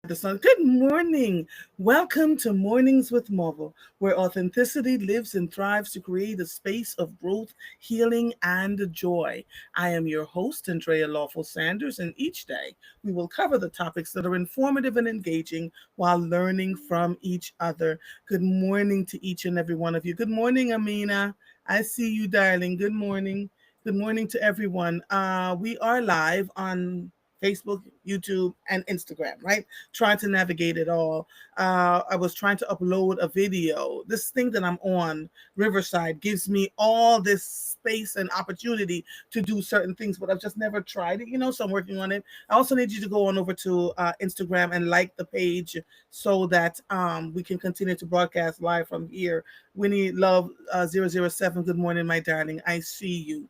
the sun. Good morning. Welcome to Mornings with Marvel, where authenticity lives and thrives to create a space of growth, healing, and joy. I am your host, Andrea Lawful Sanders, and each day we will cover the topics that are informative and engaging while learning from each other. Good morning to each and every one of you. Good morning, Amina. I see you, darling. Good morning. Good morning to everyone. We are live on Facebook, YouTube, and Instagram, right? Trying to navigate it all. I was trying to upload a video. This thing that I'm on, Riverside, gives me all this space and opportunity to do certain things, but I've just never tried it, so I'm working on it. I also need you to go on over to Instagram and like the page so that we can continue to broadcast live from here. Winnie Love 007, good morning, my darling. I see you.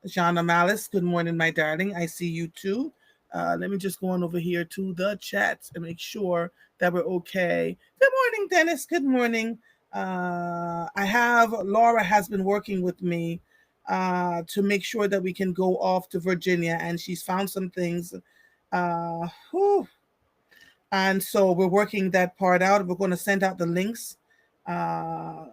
Jana Malice, good morning, my darling. I see you too. Let me just go on over here to the chats and make sure that we're okay. Good morning, Dennis. Good morning. I have Laura has been working with me to make sure that we can go off to Virginia, and she's found some things. Whew. And so we're working that part out. We're going to send out the links. Uh,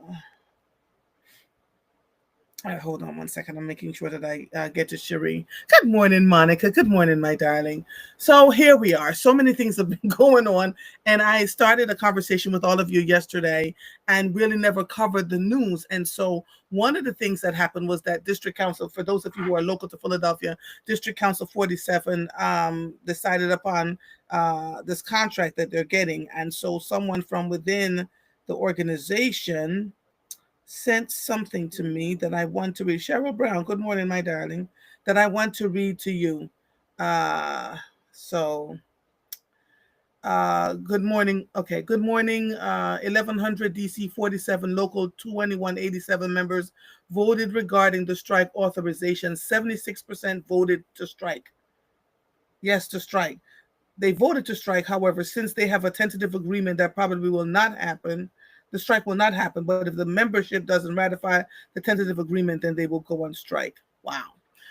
Hold on one second. I'm making sure that I get to Cherie. Good morning, Monica. Good morning, my darling. So here we are. So many things have been going on. And I started a conversation with all of you yesterday and really never covered the news. And so one of the things that happened was that District Council, for those of you who are local to Philadelphia, District Council 47 decided upon this contract that they're getting. And so someone from within the organization sent something to me that I want to read. Cheryl Brown, good morning, my darling, that I want to read to you. Uh, so, good morning. Okay, good morning. 1100 DC 47 local 2187 members voted regarding the strike authorization. 76% voted to strike. Yes, to strike. They voted to strike. However, since they have a tentative agreement that probably will not happen, the strike will not happen. But if the membership doesn't ratify the tentative agreement, then they will go on strike. Wow.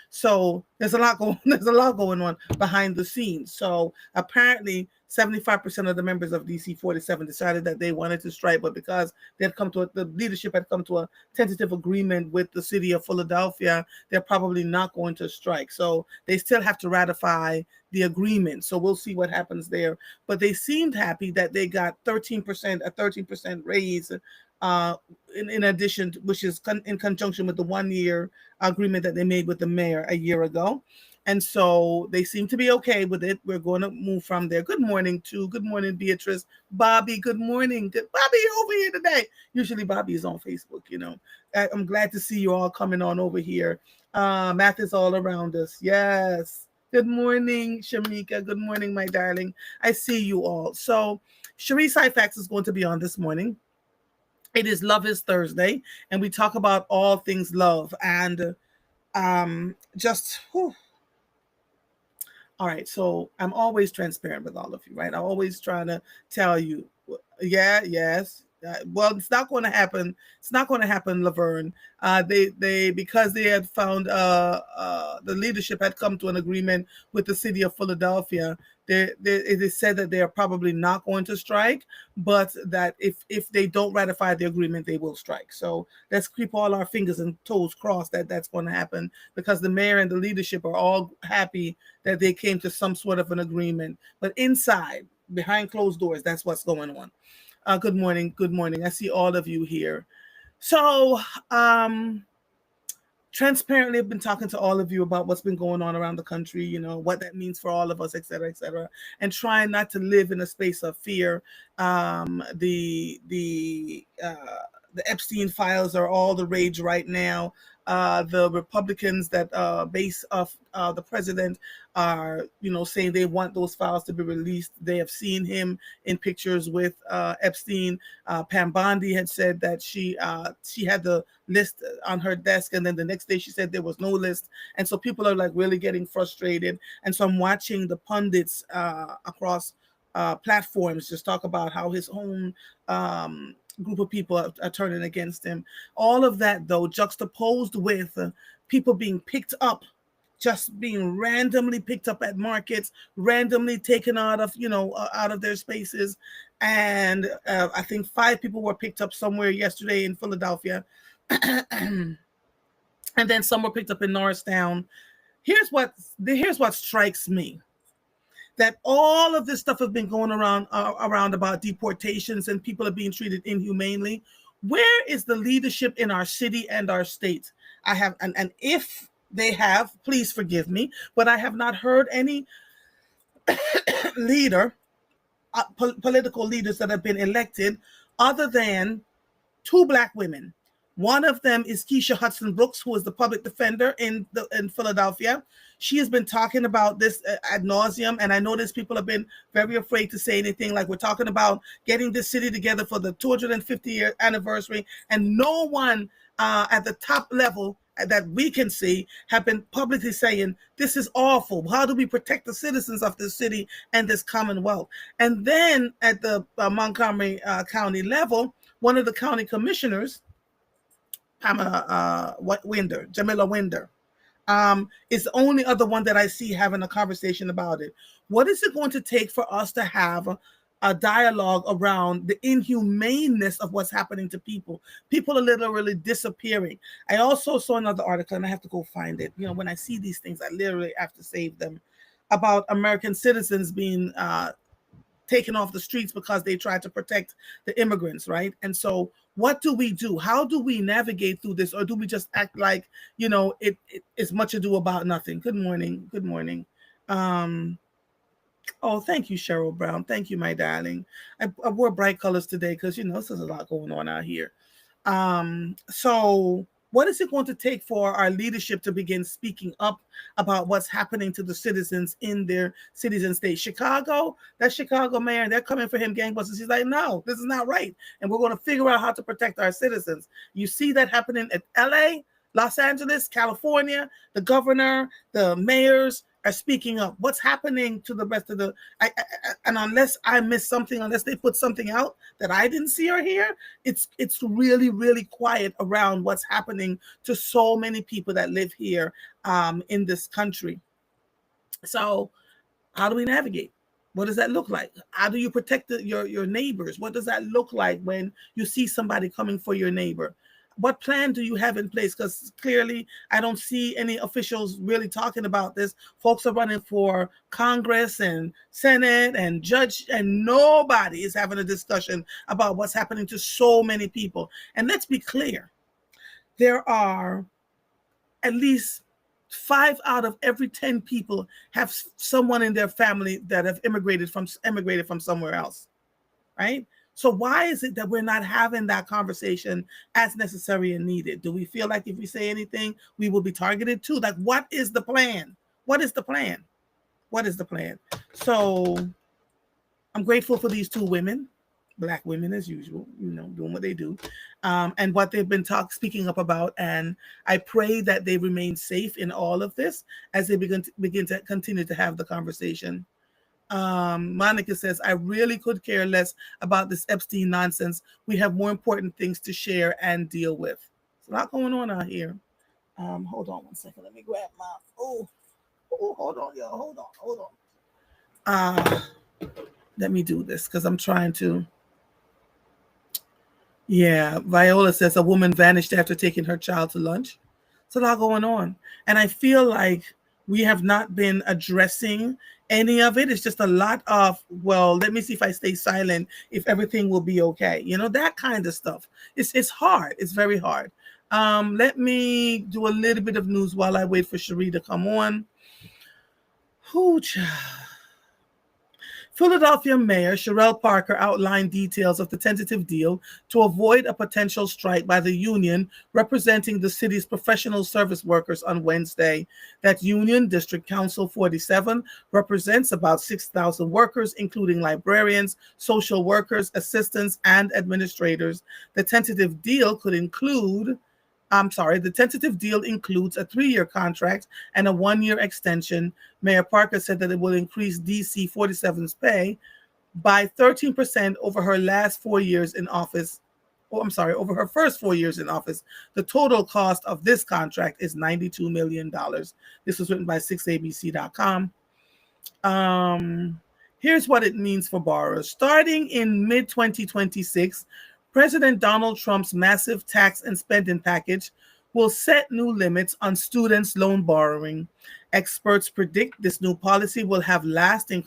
So there's a lot going. There's a lot going on behind the scenes. So apparently, 75% of the members of DC 47 decided that they wanted to strike, but because they had come to the leadership had come to a tentative agreement with the city of Philadelphia, they're probably not going to strike. So they still have to ratify the agreement. So we'll see what happens there. But they seemed happy that they got 13%, a 13% raise uh, in addition, which is in conjunction with the 1 year agreement that they made with the mayor a year ago. And so they seem to be okay with it. We're going to move from there. Good morning, too. Good morning, Beatrice. Bobby, good morning. Bobby, you're over here today. Usually Bobby is on Facebook. I'm glad to see you all coming on over here. Math is all around us. Yes. Good morning, Shamika. Good morning, my darling. I see you all. So Cherie Syfax is going to be on this morning. It is Love is Thursday, and we talk about all things love. And just whew. All right, so I'm always transparent with all of you, right? I'm always trying to tell you, yeah, yes. Well, it's not going to happen. It's not going to happen, Laverne. They because they had found the leadership had come to an agreement with the city of Philadelphia. They said that they are probably not going to strike, but that if they don't ratify the agreement, they will strike. So let's keep all our fingers and toes crossed that that's going to happen, because the mayor and the leadership are all happy that they came to some sort of an agreement. But inside, behind closed doors, that's what's going on. Good morning. Good morning. I see all of you here. So, transparently, I've been talking to all of you about what's been going on around the country, what that means for all of us, et cetera, and trying not to live in a space of fear. The Epstein files are all the rage right now. The Republicans that base of the president are, saying they want those files to be released. They have seen him in pictures with Epstein. Pam Bondi had said that she had the list on her desk, and then the next day she said there was no list. And so people are like really getting frustrated. And so I'm watching the pundits across platforms just talk about how his own group of people are turning against him. All of that, though, juxtaposed with people being picked up just being randomly picked up at markets, randomly taken out of, out of their spaces. And I think 5 people were picked up somewhere yesterday in Philadelphia. And then some were picked up in Norristown. Here's what strikes me. That all of this stuff has been going around about deportations and people are being treated inhumanely. Where is the leadership in our city and our state? I have, and if they have, please forgive me, but I have not heard any leader, political leaders that have been elected other than 2 Black women. One of them is Keisha Hudson Brooks, who is the public defender in Philadelphia. She has been talking about this ad nauseum, and I notice people have been very afraid to say anything. Like, we're talking about getting this city together for the 250-year anniversary, and no one at the top level that we can see have been publicly saying, this is awful. How do we protect the citizens of this city and this Commonwealth? And then at the Montgomery County level, one of the county commissioners, Jamila Winder, is the only other one that I see having a conversation about it. What is it going to take for us to have a dialogue around the inhumaneness of what's happening to people? People are literally disappearing. I also saw another article, and I have to go find it. When I see these things, I literally have to save them, about American citizens being taken off the streets because they tried to protect the immigrants, right? And so what do we do? How do we navigate through this? Or do we just act like, it's much ado about nothing? Good morning. Good morning. Oh, thank you, Cheryl Brown. Thank you, my darling. I wore bright colors today because, this is a lot going on out here. So what is it going to take for our leadership to begin speaking up about what's happening to the citizens in their cities and states? Chicago, that Chicago mayor, they're coming for him gangbusters. He's like, no, this is not right. And we're going to figure out how to protect our citizens. You see that happening at LA, Los Angeles, California. The governor, the mayors are speaking up. What's happening to the rest of and unless I miss something, unless they put something out that I didn't see or hear, it's really, really quiet around what's happening to so many people that live here in this country. So how do we navigate? What does that look like? How do you protect your neighbors? What does that look like when you see somebody coming for your neighbor? What plan do you have in place? Because clearly I don't see any officials really talking about this. Folks are running for Congress and Senate and judge, and nobody is having a discussion about what's happening to so many people. And let's be clear, there are at least 5 out of every 10 people have someone in their family that have immigrated from somewhere else, right? So why is it that we're not having that conversation as necessary and needed? Do we feel like if we say anything, we will be targeted too? Like, what is the plan? What is the plan? What is the plan? So I'm grateful for these 2 women, Black women as usual, doing what they do, and what they've been speaking up about. And I pray that they remain safe in all of this as they begin to continue to have the conversation. Monica says, I really could care less about this Epstein nonsense. We have more important things to share and deal with. There's a lot going on out here. Hold on one second. Let me grab my, hold on, y'all. Hold on. Let me do this because I'm trying to. Yeah, Viola says a woman vanished after taking her child to lunch. It's a lot going on. And I feel like we have not been addressing any of it. It's just a lot of, well, let me see if I stay silent, if everything will be okay. That kind of stuff. It's hard. It's very hard. Let me do a little bit of news while I wait for Cherie to come on. Philadelphia Mayor Sherelle Parker outlined details of the tentative deal to avoid a potential strike by the union representing the city's professional service workers on Wednesday. That union, District Council 47, represents about 6,000 workers, including librarians, social workers, assistants, and administrators. The tentative deal includes a 3-year contract and a 1-year extension. Mayor Parker said that it will increase DC 47's pay by 13% over her last 4 years in office. over her first 4 years in office. The total cost of this contract is $92 million. This was written by 6abc.com. Here's what it means for borrowers. Starting in mid-2026, President Donald Trump's massive tax and spending package will set new limits on students' loan borrowing. Experts predict this new policy will have lasting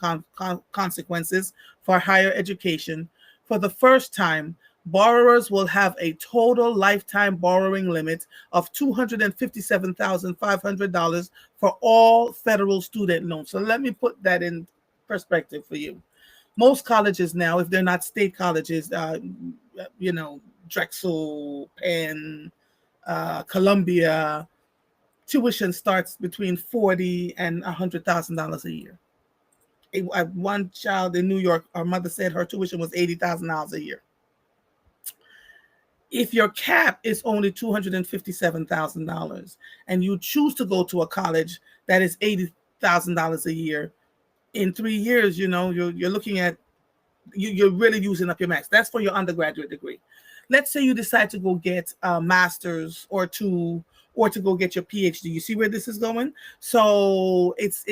consequences for higher education. For the first time, borrowers will have a total lifetime borrowing limit of $257,500 for all federal student loans. So let me put that in perspective for you. Most colleges now, if they're not state colleges, Drexel, Penn, Columbia, tuition starts between $40,000 and $100,000 a year. One child in New York, our mother said her tuition was $80,000 a year. If your cap is only $257,000 and you choose to go to a college that is $80,000 a year, in 3 years, you're looking at, you're really using up your max. That's for your undergraduate degree. Let's say you decide to go get a master's or to go get your PhD. You see where this is going? So it's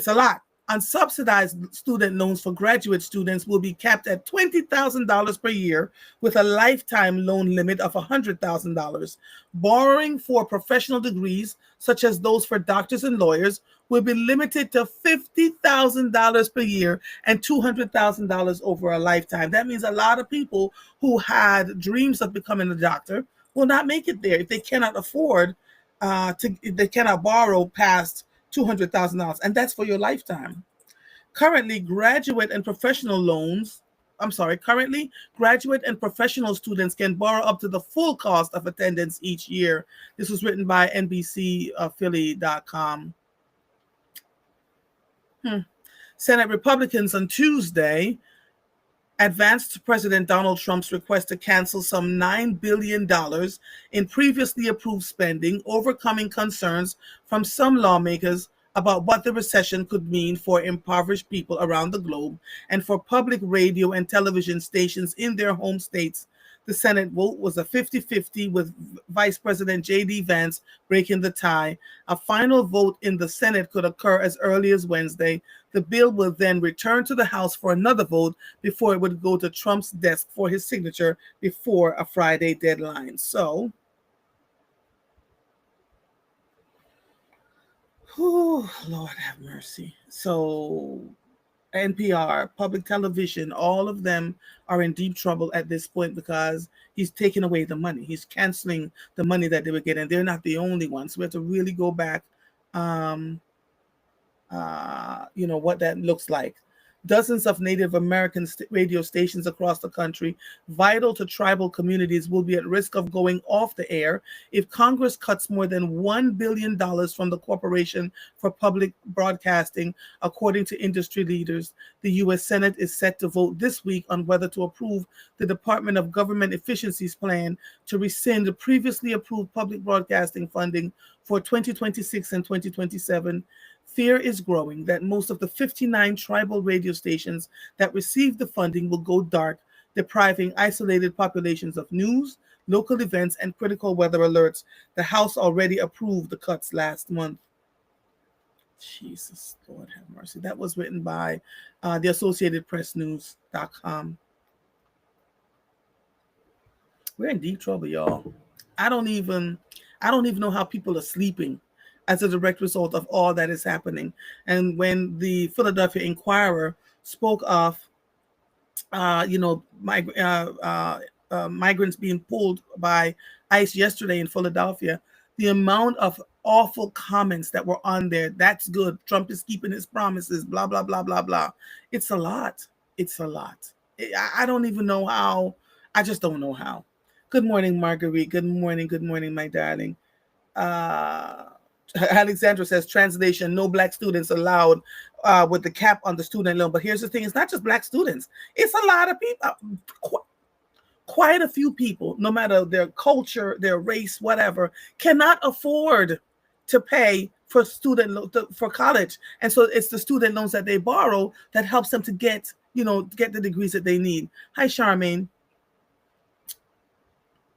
a lot. Unsubsidized student loans for graduate students will be capped at $20,000 per year with a lifetime loan limit of $100,000. Borrowing for professional degrees, such as those for doctors and lawyers, will be limited to $50,000 per year and $200,000 over a lifetime. That means a lot of people who had dreams of becoming a doctor will not make it there if they cannot afford they cannot borrow past $200,000, and that's for your lifetime. Currently, graduate and professional students can borrow up to the full cost of attendance each year. This was written by NBCPhilly.com. Senate Republicans on Tuesday advanced President Donald Trump's request to cancel some $9 billion in previously approved spending, overcoming concerns from some lawmakers about what the recession could mean for impoverished people around the globe and for public radio and television stations in their home states. The Senate vote was a 50-50 with Vice President J.D. Vance breaking the tie. A final vote in the Senate could occur as early as Wednesday. The bill will then return to the House for another vote before it would go to Trump's desk for his signature before a Friday deadline. So, Lord have mercy. So, NPR, public television, all of them are in deep trouble at this point because he's taking away the money. He's canceling the money that they were getting. They're not the only ones. We have to really go back, what that looks like. Dozens of Native American radio stations across the country, vital to tribal communities, will be at risk of going off the air if Congress cuts more than $1 billion from the Corporation for Public Broadcasting, according to industry leaders. The U.S. Senate is set to vote this week on whether to approve the Department of Government Efficiency's plan to rescind the previously approved public broadcasting funding for 2026 and 2027. Fear is growing that most of the 59 tribal radio stations that received the funding will go dark, depriving isolated populations of news, local events, and critical weather alerts. The House already approved the cuts last month. Jesus, Lord have mercy. That was written by the Associated Press News.com. We're in deep trouble, y'all. I don't even know how people are sleeping as a direct result of all that is happening. And when the Philadelphia Inquirer spoke of, migrants being pulled by ICE yesterday in Philadelphia, the amount of awful comments that were on there, that's good, Trump is keeping his promises, blah, blah, blah, blah, blah. It's a lot. I don't even know how. I just don't know how. Good morning, Marguerite. Good morning, my darling. Alexandra says, translation, no Black students allowed with the cap on the student loan. But here's the thing, it's not just Black students. It's a lot of people, quite a few people, no matter their culture, their race, whatever, cannot afford to pay for for college. And so it's the student loans that they borrow that helps them to get, get the degrees that they need. Hi, Charmaine.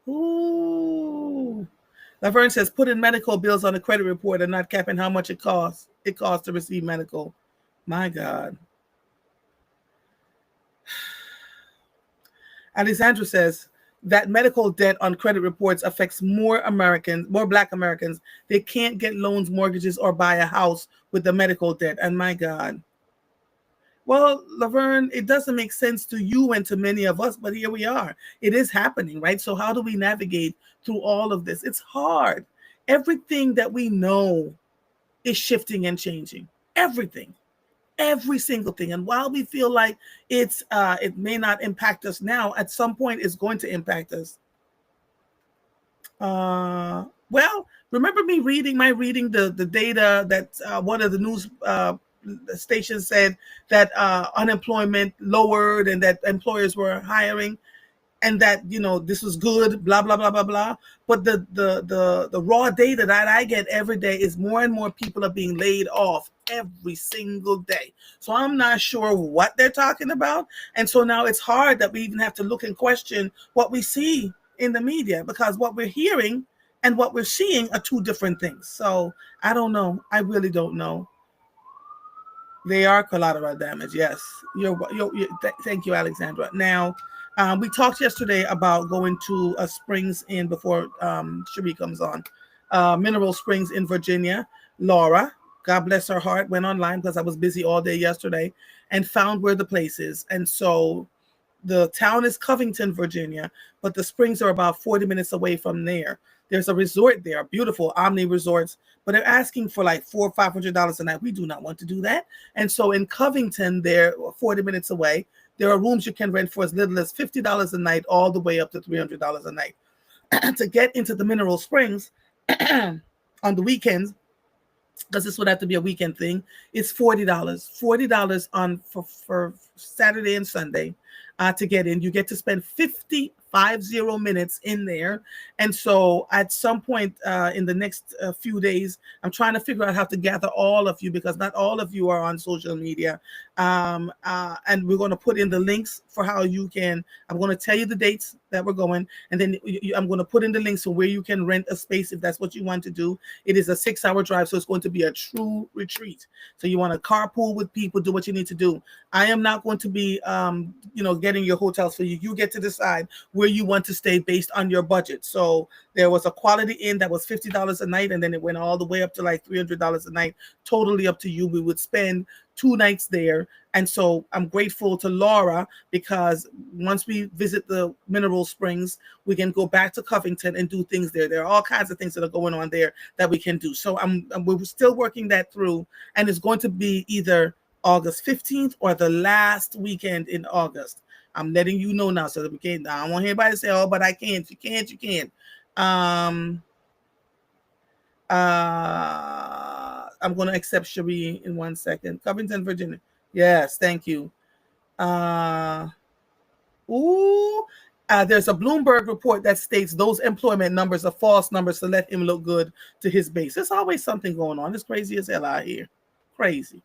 Ooh. Laverne says, put in medical bills on the credit report and not capping how much it costs. It costs to receive medical. My God. Alexandra says that medical debt on credit reports affects more Black Americans. They can't get loans, mortgages, or buy a house with the medical debt. And my God. Well, Laverne, it doesn't make sense to you and to many of us, but here we are. It is happening, right? So how do we navigate through all of this? It's hard. Everything that we know is shifting and changing. Everything. Every single thing. And while we feel like it may not impact us now, at some point it's going to impact us. Well, remember me reading the data that one of the news stations said that unemployment lowered and that employers were hiring, and that this was good, blah blah blah blah blah. But the raw data that I get every day is more and more people are being laid off every single day. So I'm not sure what they're talking about, and so now it's hard that we even have to look and question what we see in the media, because what we're hearing and what we're seeing are two different things. So I don't know. I really don't know. They are collateral damage. Yes. Thank you, Alexandra. Now, we talked yesterday about going to springs before Cherie comes on. Mineral Springs in Virginia. Laura, God bless her heart, went online because I was busy all day yesterday and found where the place is. And so the town is Covington, Virginia, but the springs are about 40 minutes away from there. There's a resort there, beautiful Omni Resorts, but they're asking for like $400 or $500 a night. We do not want to do that. And so in Covington, they're 40 minutes away. There are rooms you can rent for as little as $50 a night, all the way up to $300 a night. To get into the Mineral Springs on the weekends, because this would have to be a weekend thing, it's $40. $40 on for Saturday and Sunday to get in. You get to spend 50 minutes in there. And so at some point in the next few days, I'm trying to figure out how to gather all of you, because not all of you are on social media. And we're going to put in the links for how you can. I'm going to tell you the dates that we're going, and then I'm going to put in the links for where you can rent a space if that's what you want to do. It is a 6-hour drive, so it's going to be a true retreat. So you want to carpool with people, do what you need to do. I am not going to be, getting your hotels for you. You get to decide where you want to stay based on your budget. So there was a Quality Inn that was $50 a night, and then it went all the way up to like $300 a night. Totally up to you. We would spend 2 nights there. And so I'm grateful to Laura, because once we visit the Mineral Springs, we can go back to Covington and do things there. There are all kinds of things that are going on there that we can do. So we're still working that through, and it's going to be either August 15th or the last weekend in August. I'm letting you know now, so that we can't. I don't want anybody to say, "Oh, but I can't." You can't. You can't. I'm going to accept Cherie in 1 second. Covington, Virginia. Yes, thank you. There's a Bloomberg report that states those employment numbers are false numbers to let him look good to his base. There's always something going on. It's crazy as hell out here. Crazy.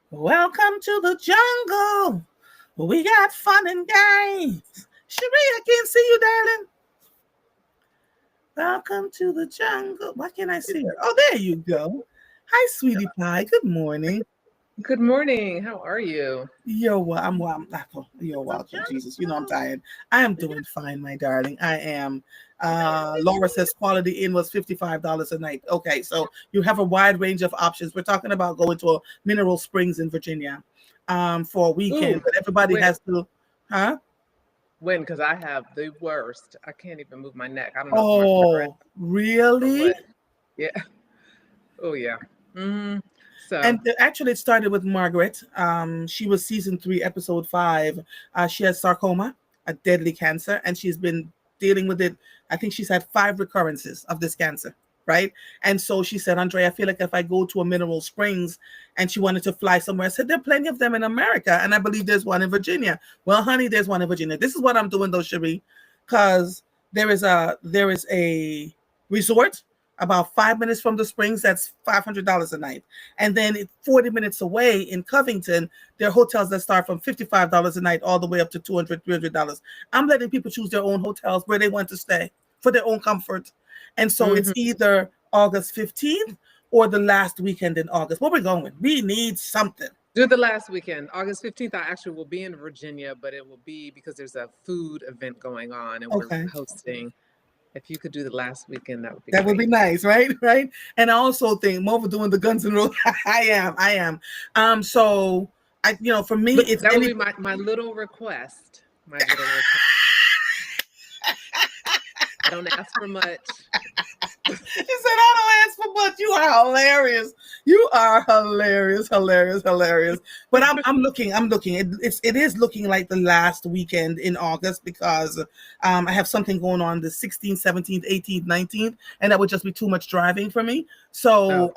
Welcome to the jungle. We got fun and games. Cherie, I can't see you, darling. Welcome to the jungle. Why can't I see her? Oh, there you go. Hi, sweetie pie. Good morning. Good morning. How are you? You're welcome, Jesus. You know I'm tired. I am doing fine, my darling. I am. Laura says Quality Inn was $55 a night. Okay, so you have a wide range of options. We're talking about going to a Mineral Springs in Virginia for a weekend, but everybody has to, huh? When? Because I have the worst. I can't even move my neck. I don't know. Oh, really? Yeah. Oh, yeah. Mm-hmm. So. And actually, it started with Margaret. She was season 3, episode 5. She has sarcoma, a deadly cancer, and she's been dealing with it. I think she's had 5 recurrences of this cancer, right? And so she said, Andre, I feel like if I go to a Mineral Springs, and she wanted to fly somewhere. I said, there are plenty of them in America, and I believe there's one in Virginia. Well, honey, there's one in Virginia. This is what I'm doing, though, Cherie, because there is a resort about 5 minutes from the Springs. That's $500 a night. And then 40 minutes away in Covington, there are hotels that start from $55 a night all the way up to $200, $300. I'm letting people choose their own hotels where they want to stay for their own comfort. And so it's either August 15th or the last weekend in August. Where we're going? We need something. Do the last weekend, August 15th. I actually will be in Virginia, but it will be because there's a food event going on and we're hosting. If you could do the last weekend, that would be that great. Would be nice, right? Right. And I also think more for doing the Guns N' Roses. I am. So I, for me, it's that would be my little request. My little request. I don't ask for much. She said, I don't ask for much. You are hilarious. You are hilarious. But I'm looking. It is looking like the last weekend in August because I have something going on the 16th, 17th, 18th, 19th, and that would just be too much driving for me. So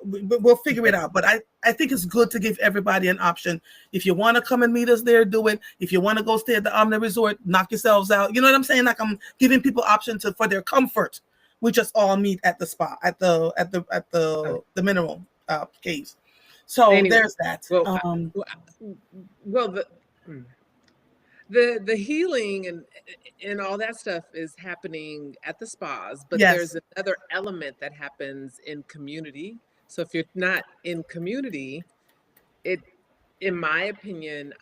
we'll figure it out. But I think it's good to give everybody an option. If you want to come and meet us there, do it. If you want to go stay at the Omni Resort, knock yourselves out. You know what I'm saying? Like I'm giving people options for their comfort. We just all meet at the spa at the mineral caves. So anyway, there's that. Well, the healing and all that stuff is happening at the spas, but there's another element that happens in community. So if you're not in community, it, in my opinion,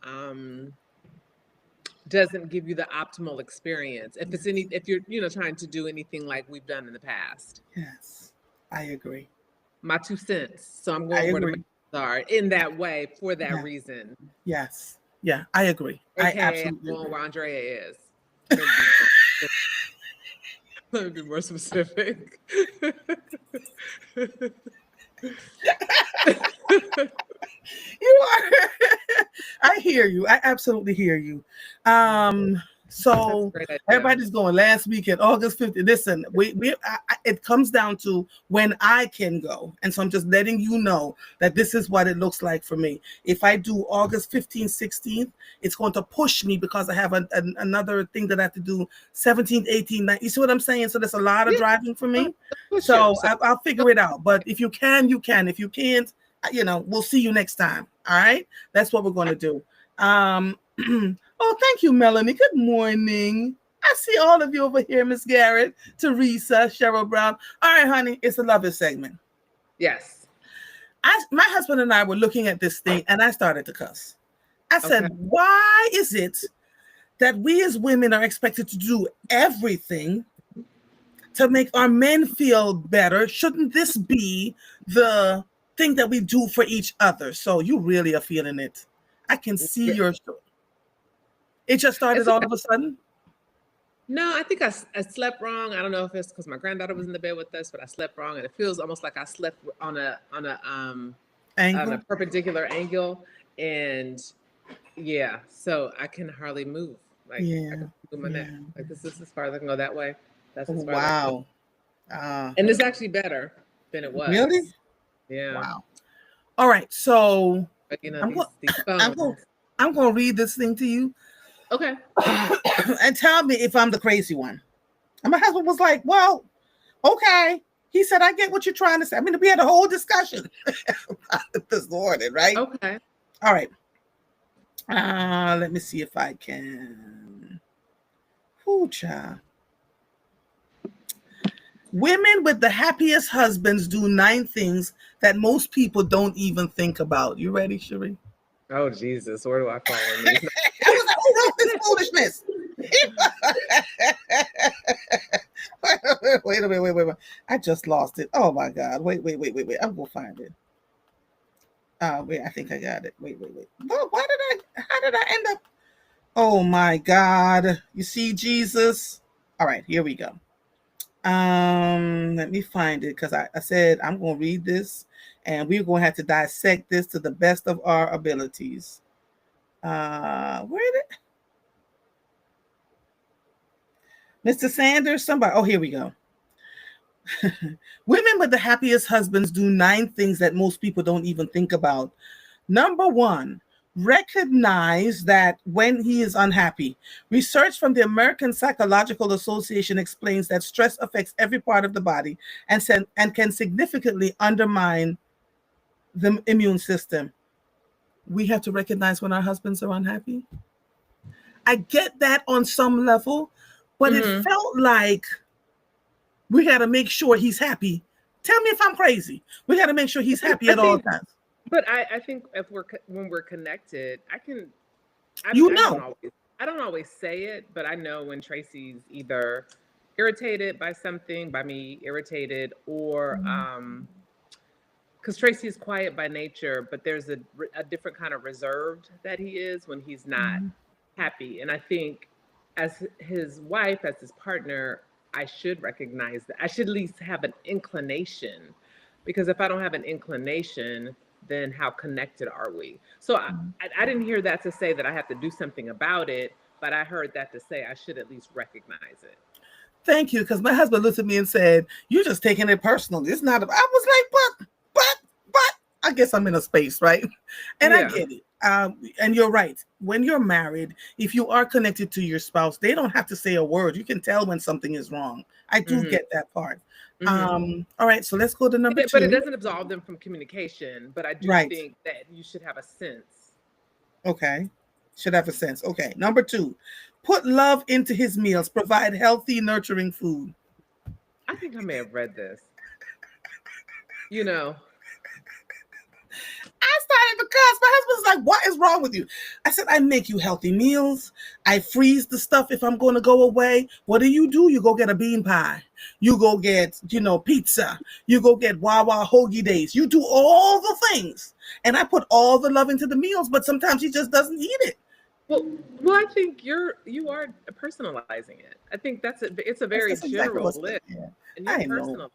doesn't give you the optimal experience if you're trying to do anything like we've done in the past. Yes, I agree. My 2 cents. So I'm going where the mouths are in that way for that reason. Yes. Yeah, I agree. Okay, I absolutely agree. Where Andrea is. Let me be more specific. You are. I hear you. I absolutely hear you. So everybody's going last weekend, August 15th. Listen, it comes down to when I can go. And so I'm just letting you know that this is what it looks like for me. If I do August 15th, 16th, it's going to push me because I have another thing that I have to do 17th, 18th, 19th. You see what I'm saying? So there's a lot of driving for me. So I'll figure it out. But if you can, you can. If you can't, we'll see you next time. All right. That's what we're going to do. Oh, thank you, Melanie. Good morning. I see all of you over here, Miss Garrett, Teresa, Cheryl Brown. All right, honey, it's a lovers segment. Yes. My husband and I were looking at this thing and I started to cuss. I said, why is it that we as women are expected to do everything to make our men feel better? Shouldn't this be the thing that we do for each other? So you really are feeling it. I can see your story. It just started all of a sudden? No, I think I slept wrong. I don't know if it's because my granddaughter was in the bed with us, but I slept wrong, and it feels almost like I slept on a perpendicular angle, and so I can hardly move. Like I can move my neck. Like this is as far as I can go that way. That's as far as I can go. And it's actually better than it was. Really? Yeah. Wow. All right, so but, I'm going to read this thing to you. Okay. And tell me if I'm the crazy one. And my husband was like, well, okay. He said, I get what you're trying to say. I mean, we had a whole discussion this morning, right? Okay. All right. Let me see if I can. Child. Women with the happiest husbands do 9 things that most people don't even think about. You ready, Cherie? Oh, Jesus. Where do I fall in these? I was like, who wrote this foolishness? Wait a minute. I just lost it. Oh, my God. Wait. I'm going to find it. Wait, I think I got it. Wait. How did I end up? Oh, my God. You see, Jesus? All right, here we go. Let me find it because I said I'm going to read this and we're going to have to dissect this to the best of our abilities. Where is it? Mr. Sanders, somebody. Oh, here we go. Women with the happiest husbands do 9 things that most people don't even think about. Number 1, Recognize that when he is unhappy. Research from the American Psychological Association explains that stress affects every part of the body and can significantly undermine the immune system. We have to recognize when our husbands are unhappy. I get that on some level, but it felt like we got to make sure he's happy. Tell me if I'm crazy. We got to make sure he's happy at all times. But I think when we're connected, I don't always say it, but I know when Tracy's either irritated by something, by me irritated, or because Tracy is quiet by nature, but there's a different kind of reserved that he is when he's not happy. And I think as his wife, as his partner, I should recognize that. I should at least have an inclination, because if I don't have an inclination, then how connected are we? So I didn't hear that to say that I have to do something about it, but I heard that to say I should at least recognize it. Thank you, because my husband looked at me and said, "You're just taking it personal. It's not." I was like, but I guess I'm in a space, right? And I get it. And you're right. When you're married, if you are connected to your spouse, they don't have to say a word. You can tell when something is wrong. I do get that part. All right, so let's go to number 2. But it doesn't absolve them from communication. But I do think that you should have a sense. Okay. Should have a sense. Okay. Number 2, put love into his meals. Provide healthy, nurturing food. I think I may have read this. You know. I started to cuss. My husband's like, "What is wrong with you?" I said, "I make you healthy meals. I freeze the stuff if I'm going to go away. What do? You go get a bean pie. You go get, pizza. You go get Wawa hoagie days. You do all the things. And I put all the love into the meals, but sometimes he just doesn't eat it." Well, I think you are personalizing it. I think it's a very general list. Yeah. And you're personalizing it.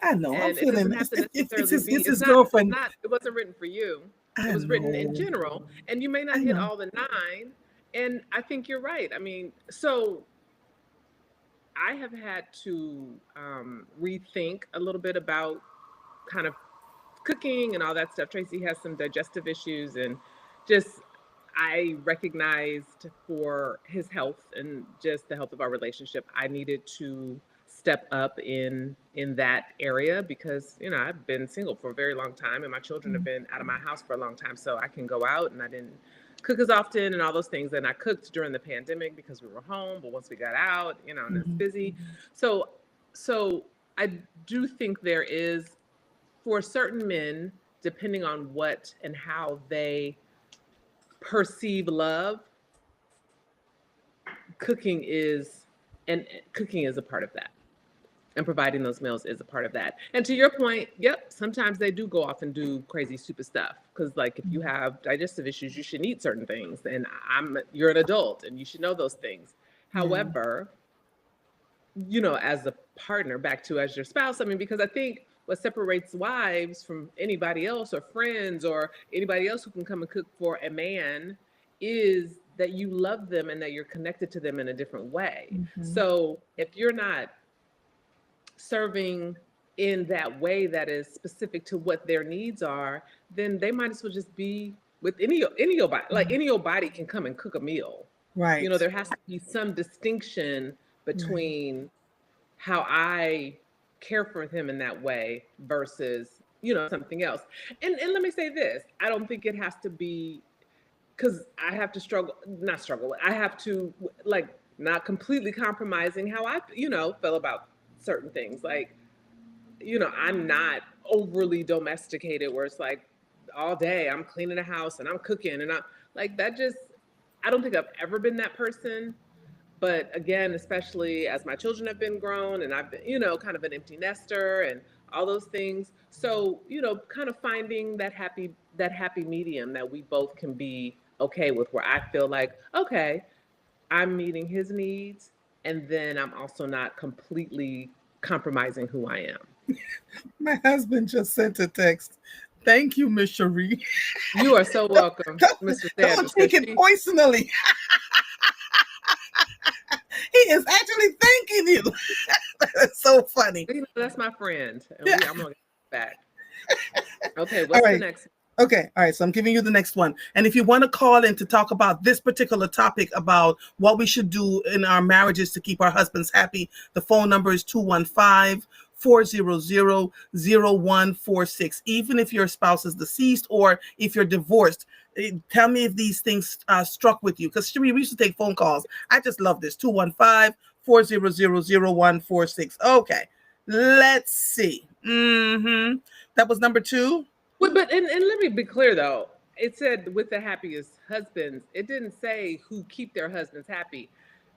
I know. And I'm feeling it's his girlfriend. It wasn't written for you. It was written in general, and you may not hit all the 9. And I think you're right. I mean, so I have had to rethink a little bit about kind of cooking and all that stuff. Tracy has some digestive issues, and just I recognized for his health and just the health of our relationship, I needed to step up in that area, because I've been single for a very long time, and my children have been out of my house for a long time, so I can go out, and I didn't cook as often and all those things. And I cooked during the pandemic because we were home, but once we got out, and it's busy. So I do think there is, for certain men, depending on what and how they perceive love, cooking is a part of that. And providing those meals is a part of that. And to your point, yep, sometimes they do go off and do crazy, stupid stuff. Because, like, if you have digestive issues, you shouldn't eat certain things. And you're an adult, and you should know those things. However, as a partner, back to as your spouse, I mean, because I think what separates wives from anybody else, or friends, or anybody else who can come and cook for a man, is that you love them and that you're connected to them in a different way. So if you're not serving in that way that is specific to what their needs are, then they might as well just be with any old body. Like, any old body can come and cook a meal. Right. There has to be some distinction between how I care for him in that way versus, something else. And let me say this, I don't think it has to be, because I have to I have to, like, not completely compromising how I, feel about certain things. Like, I'm not overly domesticated where it's like all day I'm cleaning the house and I'm cooking, and I'm like, that just, I don't think I've ever been that person. But again, especially as my children have been grown, and I've been, kind of an empty nester and all those things. So, kind of finding that happy medium that we both can be okay with, where I feel like, okay, I'm meeting his needs, and then I'm also not completely compromising who I am. My husband just sent a text. "Thank you, Miss Cherie." You are so welcome, Mr. Sanders. Don't take it personally. He is actually thanking you. That's so funny. That's my friend. I'm going to get back. Okay, what's the next? Okay, all right. So I'm giving you the next one. And if you want to call in to talk about this particular topic about what we should do in our marriages to keep our husbands happy, the phone number is 215-400-0146. Even if your spouse is deceased or if you're divorced, tell me if these things struck with you. Because we used to take phone calls. I just love this. 215-400-0146. Okay, let's see. That was number 2. But and let me be clear though. It said with the happiest husbands. It didn't say who keep their husbands happy.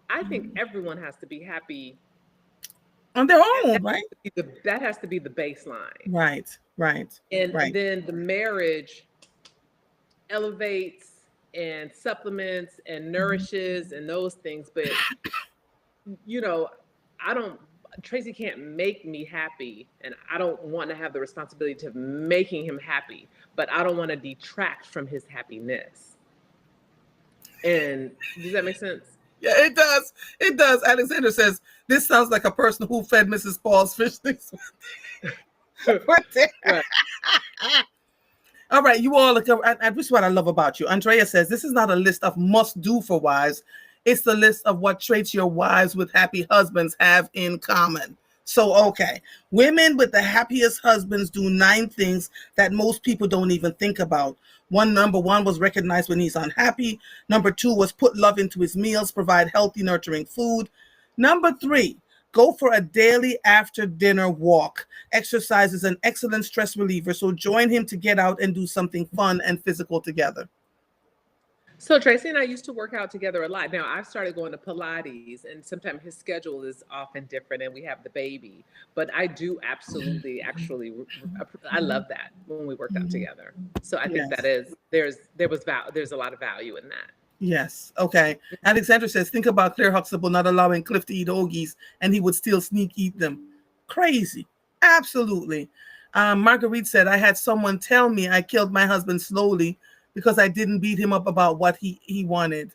I think everyone has to be happy On their own, right? That has to be the baseline. Right. And then the marriage elevates and supplements and nourishes and those things. But Tracy can't make me happy, and I don't want to have the responsibility of making him happy, but I don't want to detract from his happiness. And does that make sense? Yeah, it does. It does. Alexander says, this sounds like a person who fed Mrs. Paul's fish sticks. Right. All right, you all look. And this is what I love about you. Andrea says, this is not a list of must-do for wives. It's the list of what traits your wives with happy husbands have in common. So, okay, women with the happiest husbands do 9 things that most people don't even think about. Number one was recognize when he's unhappy. Number 2 was put love into his meals, provide healthy, nurturing food. Number 3, go for a daily after dinner walk. Exercise is an excellent stress reliever, so join him to get out and do something fun and physical together. So Tracy and I used to work out together a lot. Now I've started going to Pilates, and sometimes his schedule is often different, and we have the baby. But I do absolutely, actually, I love that when we worked out together. So I think that is there's a lot of value in that. Yes. Okay. Alexandra says, think about Claire Huxtable not allowing Cliff to eat hoagies, and he would still sneak eat them. Crazy. Absolutely. Marguerite said, I had someone tell me I killed my husband slowly because I didn't beat him up about what he wanted.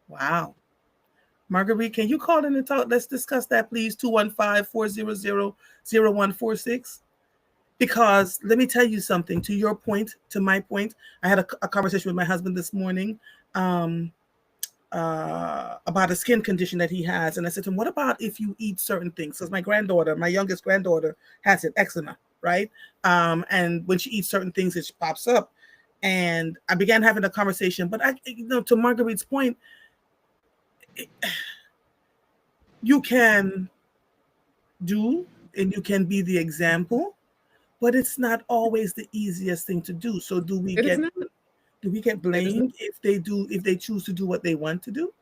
Wow. Marguerite, can you call in and talk? Let's discuss that, please. 215-400-0146. Because let me tell you something, to your point, to my point, I had a conversation with my husband this morning about a skin condition that he has. And I said to him, what about if you eat certain things? Because my youngest granddaughter has it, eczema, right? And when she eats certain things, it pops up. And I began having a conversation, but to Marguerite's point, you can do and you can be the example, but it's not always the easiest thing to do. So do we get blamed if they choose to do what they want to do?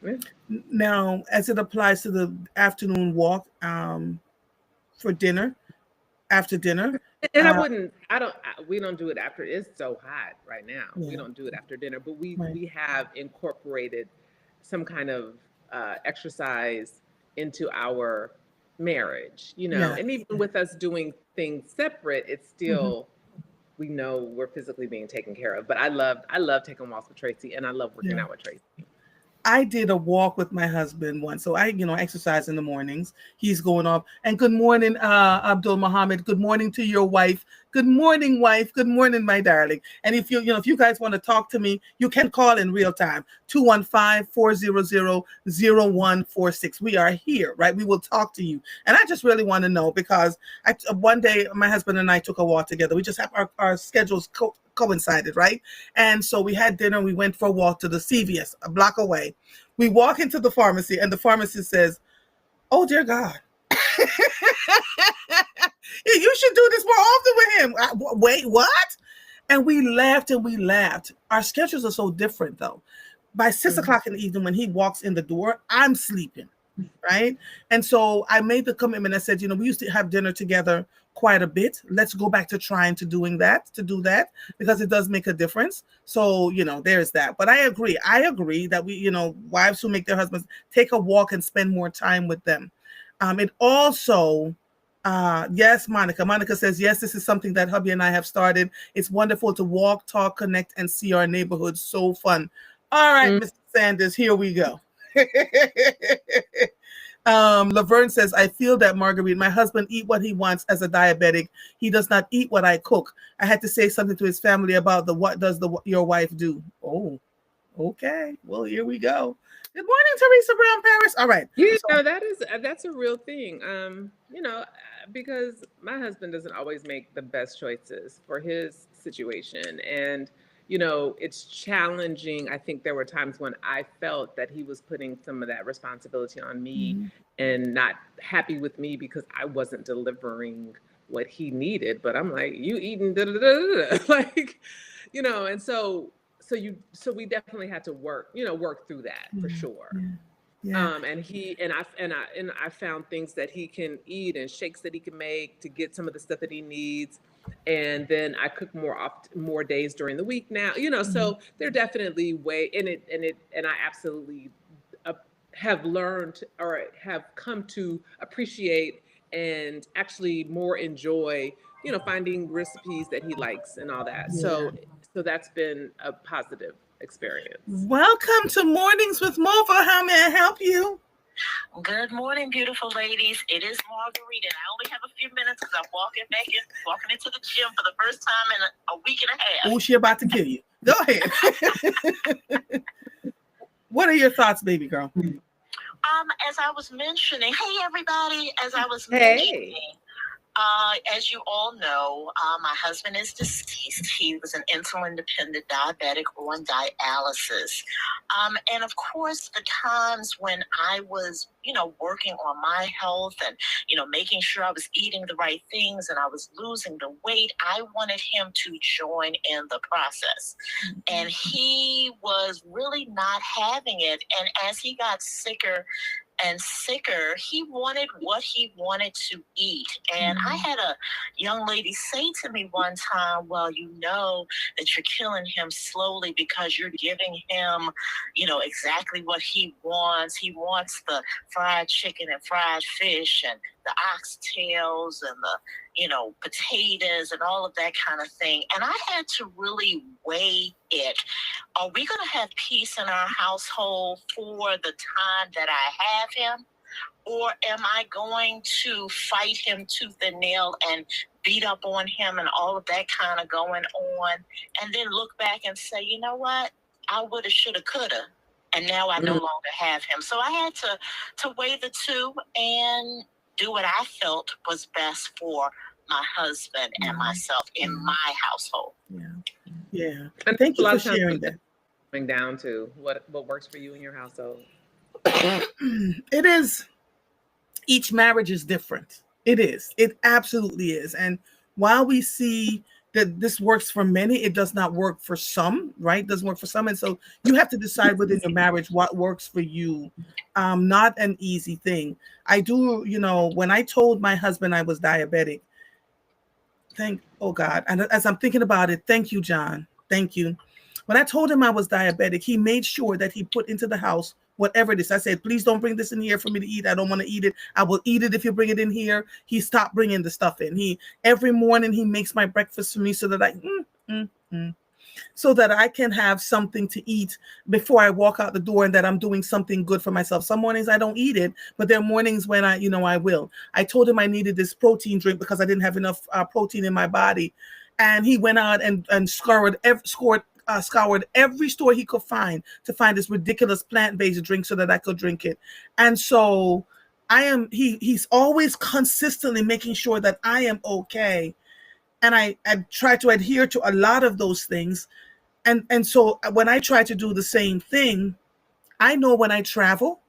Yeah. Now, as it applies to the afternoon walk for dinner, after dinner. And we don't do it after. It's so hot right now. Yeah. We don't do it after dinner, but we have incorporated some kind of exercise into our marriage, and even with us doing things separate, it's still, we know we're physically being taken care of. But I love taking walks with Tracy, and I love working out with Tracy. I did a walk with my husband once. So I, exercise in the mornings. He's going off. And good morning, Abdul Muhammad. Good morning to your wife. Good morning, wife. Good morning, my darling. And if if you guys want to talk to me, you can call in real time. 215-400-0146. We are here, right? We will talk to you. And I just really want to know, because one day my husband and I took a walk together. We just have our schedules coincided, right? And so we had dinner. We went for a walk to the CVS a block away. We walk into the pharmacy, and the pharmacist says, oh dear God, you should do this more often with him. Wait, what? And we laughed and we laughed. Our schedules are so different, though. By 6 o'clock in the evening, when he walks in the door, I'm sleeping, right? And so I made the commitment. I said, we used to have dinner together quite a bit. Let's go back to trying to do that, because it does make a difference. So, there's that. But I agree that we, wives who make their husbands take a walk and spend more time with them. It also, yes, Monica says, yes, this is something that hubby and I have started. It's wonderful to walk, talk, connect, and see our neighborhood. So fun. All right, Mr. Sanders, here we go. Laverne says, I feel that, Marguerite. My husband eat what he wants as a diabetic. He does not eat what I cook. I had to say something to his family about what does your wife do. Oh, okay. Well, here we go. Good morning, Teresa Brown Paris. All right. You So, know, that's a real thing. Because my husband doesn't always make the best choices for his situation. And, it's challenging. I think there were times when I felt that he was putting some of that responsibility on me and not happy with me because I wasn't delivering what he needed. But I'm like, you eating da da da da, like, and so we definitely had to work through that for sure. yeah, yeah. And I found things that he can eat and shakes that he can make to get some of the stuff that he needs. And then I cook more days during the week now. So they're definitely and I absolutely uh, have learned or have come to appreciate and actually more enjoy, finding recipes that he likes and all that. Yeah. So that's been a positive experience. Welcome to Mornings with Mova. How may I help you? Good morning, beautiful ladies. It is Marguerite, and I only have a few minutes because I'm walking into the gym for the first time in a week and a half. Oh, she about to kill you. Go ahead. What are your thoughts, baby girl? As I was mentioning, hey everybody, as you all know, my husband is deceased. He was an insulin-dependent diabetic on dialysis. And of course, the times when I was, working on my health and, making sure I was eating the right things and I was losing the weight, I wanted him to join in the process. And he was really not having it. And as he got sicker and sicker, he wanted what he wanted to eat. And I had a young lady say to me one time, well, you know that you're killing him slowly because you're giving him, exactly what he wants. He wants the fried chicken and fried fish and the oxtails and the, potatoes and all of that kind of thing. And I had to really weigh it. Are we going to have peace in our household for the time that I have him? Or am I going to fight him tooth and nail and beat up on him and all of that kind of going on? And then look back and say, you know what? I woulda, shoulda, coulda. And now I no longer have him. So I had to weigh the two and do what I felt was best for my husband and myself in my household. Yeah. Thank you for sharing that. Coming down to what works for you in your household. It is. Each marriage is different. It is. It absolutely is. And while we see that this works for many, it does not work for some, right? It doesn't work for some. And so you have to decide within your marriage what works for you. Not an easy thing. I do, when I told my husband I was diabetic, oh God. And as I'm thinking about it, thank you, John. Thank you. When I told him I was diabetic, he made sure that he put into the house whatever it is. I said, please don't bring this in here for me to eat. I don't want to eat it. I will eat it if you bring it in here. He stopped bringing the stuff in. Every morning he makes my breakfast for me so that I can have something to eat before I walk out the door and that I'm doing something good for myself. Some mornings I don't eat it, but there are mornings when I will. I told him I needed this protein drink because I didn't have enough protein in my body. And he went out and scoured every store he could find to find this ridiculous plant-based drink so that I could drink it. And so he's always consistently making sure that I am okay. And I try to adhere to a lot of those things. And so when I try to do the same thing, I know when I travel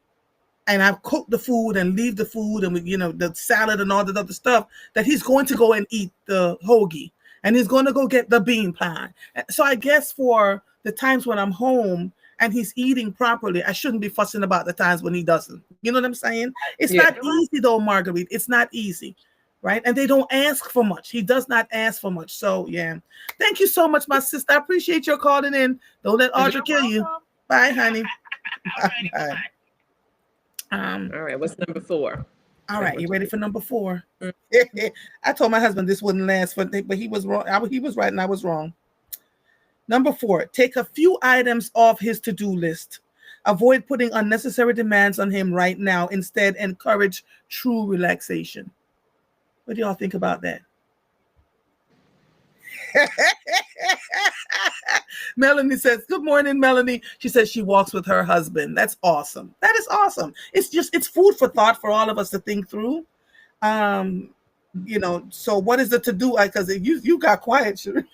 and I cook the food and leave the food and the salad and all that other stuff, that he's going to go and eat the hoagie. And he's going to go get the bean pie. So I guess for the times when I'm home and he's eating properly, I shouldn't be fussing about the times when he doesn't. You know what I'm saying? It's not easy though, Marguerite. It's not easy, right? And they don't ask for much. He does not ask for much. So yeah. Thank you so much, my sister. I appreciate your calling in. Don't let Audra kill you. Bye, honey. Bye. All right. What's number 4? All right, you ready for number 4? I told my husband this wouldn't last, but he was wrong. He was right and I was wrong. Number 4, take a few items off his to-do list. Avoid putting unnecessary demands on him right now. Instead, encourage true relaxation. What do y'all think about that? Melanie says, good morning, Melanie. She says she walks with her husband. That's awesome. That is awesome. It's food for thought for all of us to think through. So what is the to do? Because you got quiet, Sheree.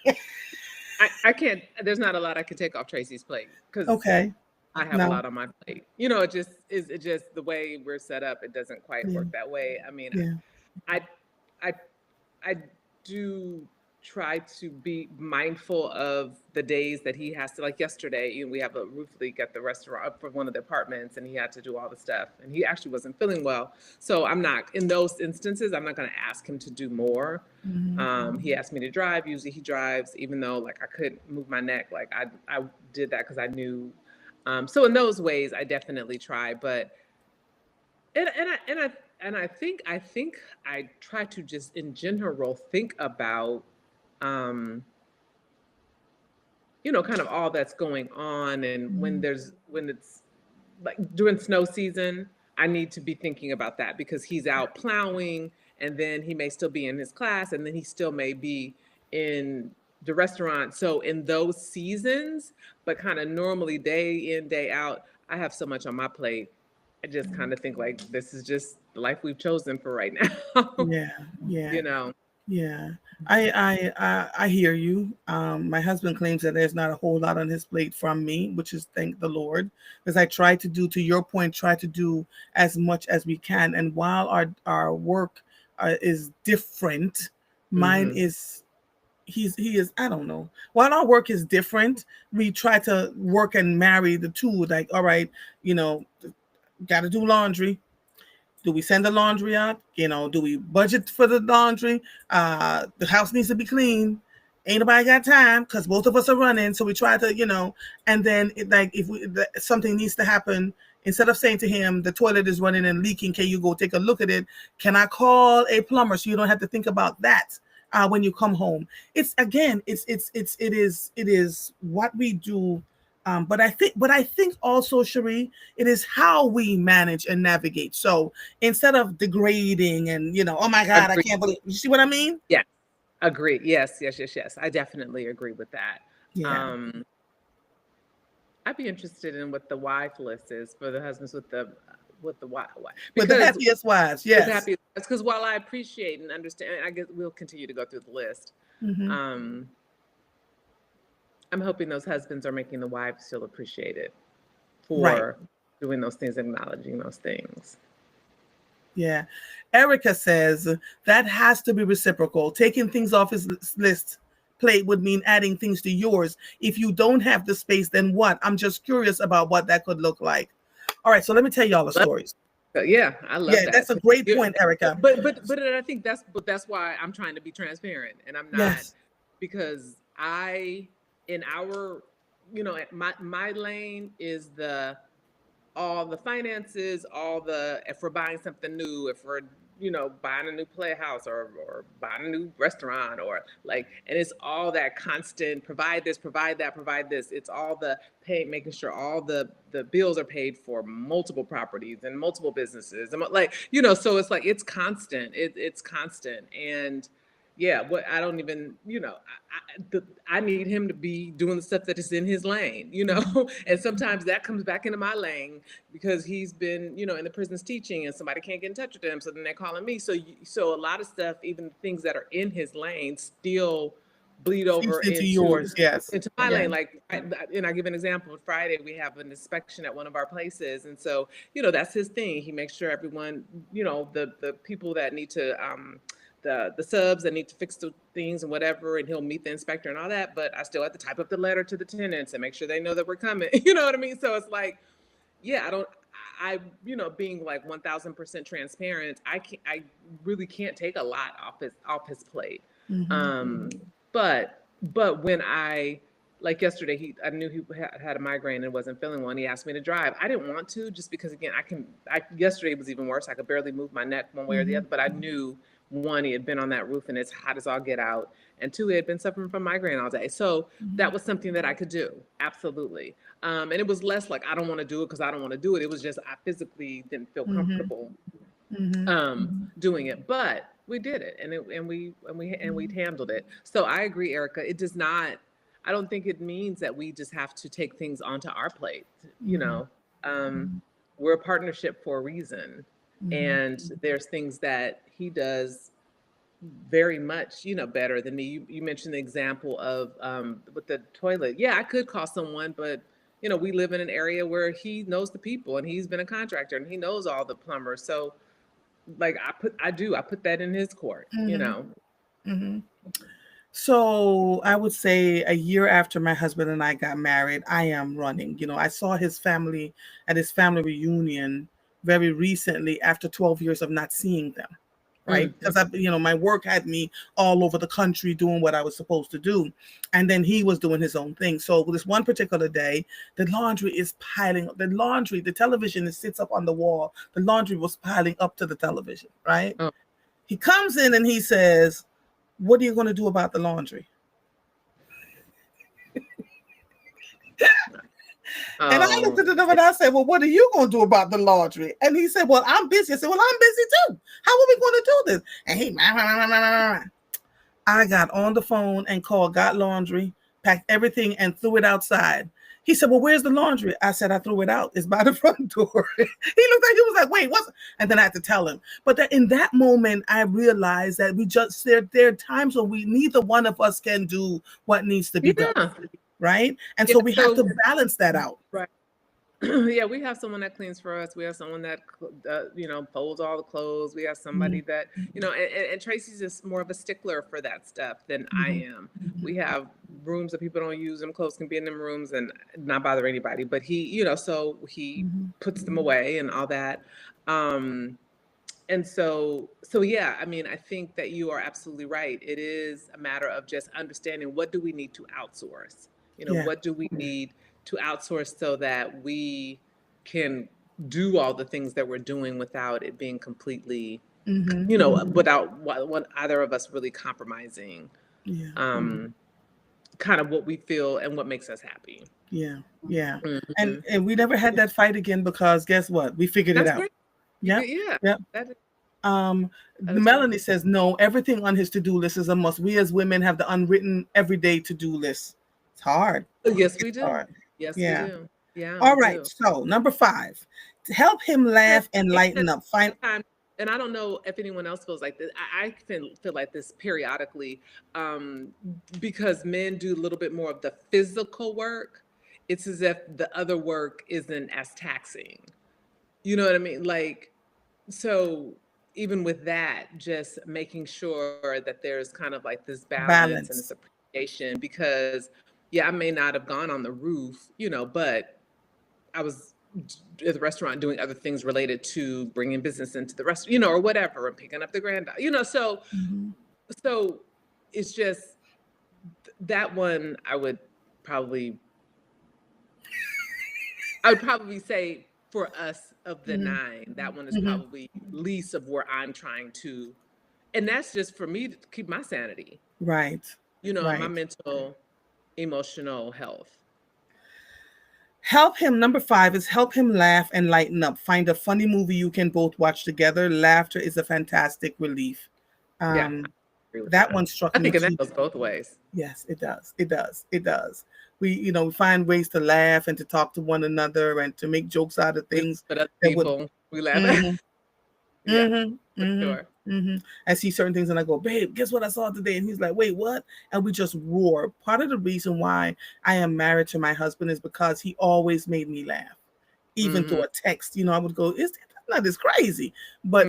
I can't, there's not a lot I can take off Tracy's plate because okay. I have a lot on my plate. It just the way we're set up, it doesn't quite work that way. I mean, I do try to be mindful of the days that he has to, like yesterday, we have a roof leak at the restaurant for one of the apartments and he had to do all the stuff and he actually wasn't feeling well. So I'm not, in those instances, I'm not going to ask him to do more. He asked me to drive. Usually he drives, even though like I couldn't move my neck. Like I did that because I knew. So in those ways, I definitely try, but I think I try to just in general think about, kind of all that's going on. And when it's like during snow season, I need to be thinking about that because he's out plowing and then he may still be in his class and then he still may be in the restaurant. So in those seasons, but kind of normally day in, day out, I have so much on my plate. I just kind of think like, this is just the life we've chosen for right now. Yeah. Yeah, I hear you. My husband claims that there's not a whole lot on his plate from me, which is thank the Lord, because I try to do, to your point, try to do as much as we can. And while our work is different, mine is he is, I don't know. While our work is different, we try to work and marry the two. Like, all right, got to do laundry. Do we send the laundry out? Do we budget for the laundry? The house needs to be clean. Ain't nobody got time because both of us are running. So we try to, and then if something needs to happen, instead of saying to him, the toilet is running and leaking, can you go take a look at it? Can I call a plumber so you don't have to think about that when you come home? It is what we do. But I think also, Cherie, it is how we manage and navigate. So instead of degrading and oh my God, I can't believe, you see what I mean? Yeah, agree. Yes. I definitely agree with that. Yeah. I'd be interested in what the wife list is for the husbands with the wife. With the happiest wives, yes. Because while I appreciate and understand, I guess we'll continue to go through the list. I'm hoping those husbands are making the wives feel appreciated for doing those things, acknowledging those things. Yeah. Erica says that has to be reciprocal. Taking things off his plate would mean adding things to yours. If you don't have the space, then what? I'm just curious about what that could look like. All right, so let me tell y'all the stories. Yeah, I love that. Yeah, that's a great point, Erica. But I think that's why I'm trying to be transparent, and I'm not, because in our, my lane is all the finances, if we're buying something new, if we're, buying a new playhouse or buying a new restaurant or and it's all that constant, provide this, provide that, provide this. It's all the making sure all the bills are paid for multiple properties and multiple businesses. And so it's like, it's constant. It's constant. And yeah, I don't even, I need him to be doing the stuff that is in his lane, and sometimes that comes back into my lane because he's been, in the prisons teaching and somebody can't get in touch with him. So then they're calling me. So a lot of stuff, even things that are in his lane, still bleed over into yours. Yes. Into my lane. And I give an example. Friday, we have an inspection at one of our places. And so, that's his thing. He makes sure everyone, the people that need to, the subs that need to fix the things and whatever, and he'll meet the inspector and all that, but I still have to type up the letter to the tenants and make sure they know that we're coming. You know what I mean? So it's like, yeah, being like 1000% transparent, I really can't take a lot off his plate. But when like yesterday, I knew he had a migraine and wasn't feeling well, and he asked me to drive. I didn't want to, just because again, yesterday was even worse. I could barely move my neck one way or the other, but I knew one, he had been on that roof and it's hot as all get out. And two, he had been suffering from migraine all day. So that was something that I could do. Absolutely. And it was less like, I don't want to do it because I don't want to do it. It was just, I physically didn't feel comfortable doing it, but we did it, and we handled it. So I agree, Erica. It does not. I don't think it means that we just have to take things onto our plate. You know, we're a partnership for a reason, and there's things that he does very much, better than me. You mentioned the example of with the toilet. Yeah, I could call someone, but we live in an area where he knows the people, and he's been a contractor, and he knows all the plumbers. So like I put that in his court, So I would say a year after my husband and I got married, I am running. I saw his family at his family reunion very recently after 12 years of not seeing them. Right. Because my work had me all over the country doing what I was supposed to do. And then he was doing his own thing. So this one particular day, the laundry is piling up. The television sits up on the wall. The laundry was piling up to the television. Right. Oh. He comes in and he says, "What are you going to do about the laundry?" And I looked at him and I said, "Well, what are you going to do about the laundry?" And he said, "Well, I'm busy." I said, "Well, I'm busy too. How are we going to do this?" And he, I got on the phone and called Got Laundry, packed everything and threw it outside. He said, "Well, where's the laundry?" I said, "I threw it out. It's by the front door." He was like, "Wait, what's?" And then I had to tell him. But in that moment, I realized that there are times when neither one of us can do what needs to be done. Right. And so we have to balance that out. Right. Yeah, we have someone that cleans for us. We have someone that, folds all the clothes. We have somebody that, and Tracy's just more of a stickler for that stuff than I am. We have rooms that people don't use. Them clothes can be in them rooms and not bother anybody. But he, so he puts them away and all that. And so yeah, I mean, I think that you are absolutely right. It is a matter of just understanding, what do we need to outsource? What do we need to outsource so that we can do all the things that we're doing without it being completely, without either of us really compromising, kind of what we feel and what makes us happy. Yeah. And we never had that fight again because guess what? We figured it out. Yeah. Melanie says, "No, everything on his to-do list is a must. We as women have the unwritten everyday to-do list." It's hard. Yes, we do. Yes, we do. Yeah. All right. So number 5, to help him laugh and lighten up. And I don't know if anyone else feels like this. I feel like this periodically, because men do a little bit more of the physical work. It's as if the other work isn't as taxing. You know what I mean? Like, so even with that, just making sure that there's kind of like this balance. And this appreciation, because I may not have gone on the roof, but I was at the restaurant doing other things related to bringing business into the restaurant, or whatever, and picking up the granddaughter, so it's just that one. I would probably say, for us of the 9, that one is probably least of where I'm trying to, and that's just for me to keep my sanity, right? My mental, emotional health. Help him. Number 5 is help him laugh and lighten up. Find a funny movie you can both watch together. Laughter is a fantastic relief. That one struck me. I think that goes both ways. Yes, it does. We, find ways to laugh and to talk to one another and to make jokes out of things. But other people, we laugh at. Sure. I see certain things and I go, "Babe, guess what I saw today?" And he's like, "Wait, what?" And we just roar. Part of the reason why I am married to my husband is because he always made me laugh, even through a text. I would go, "That's not this crazy," but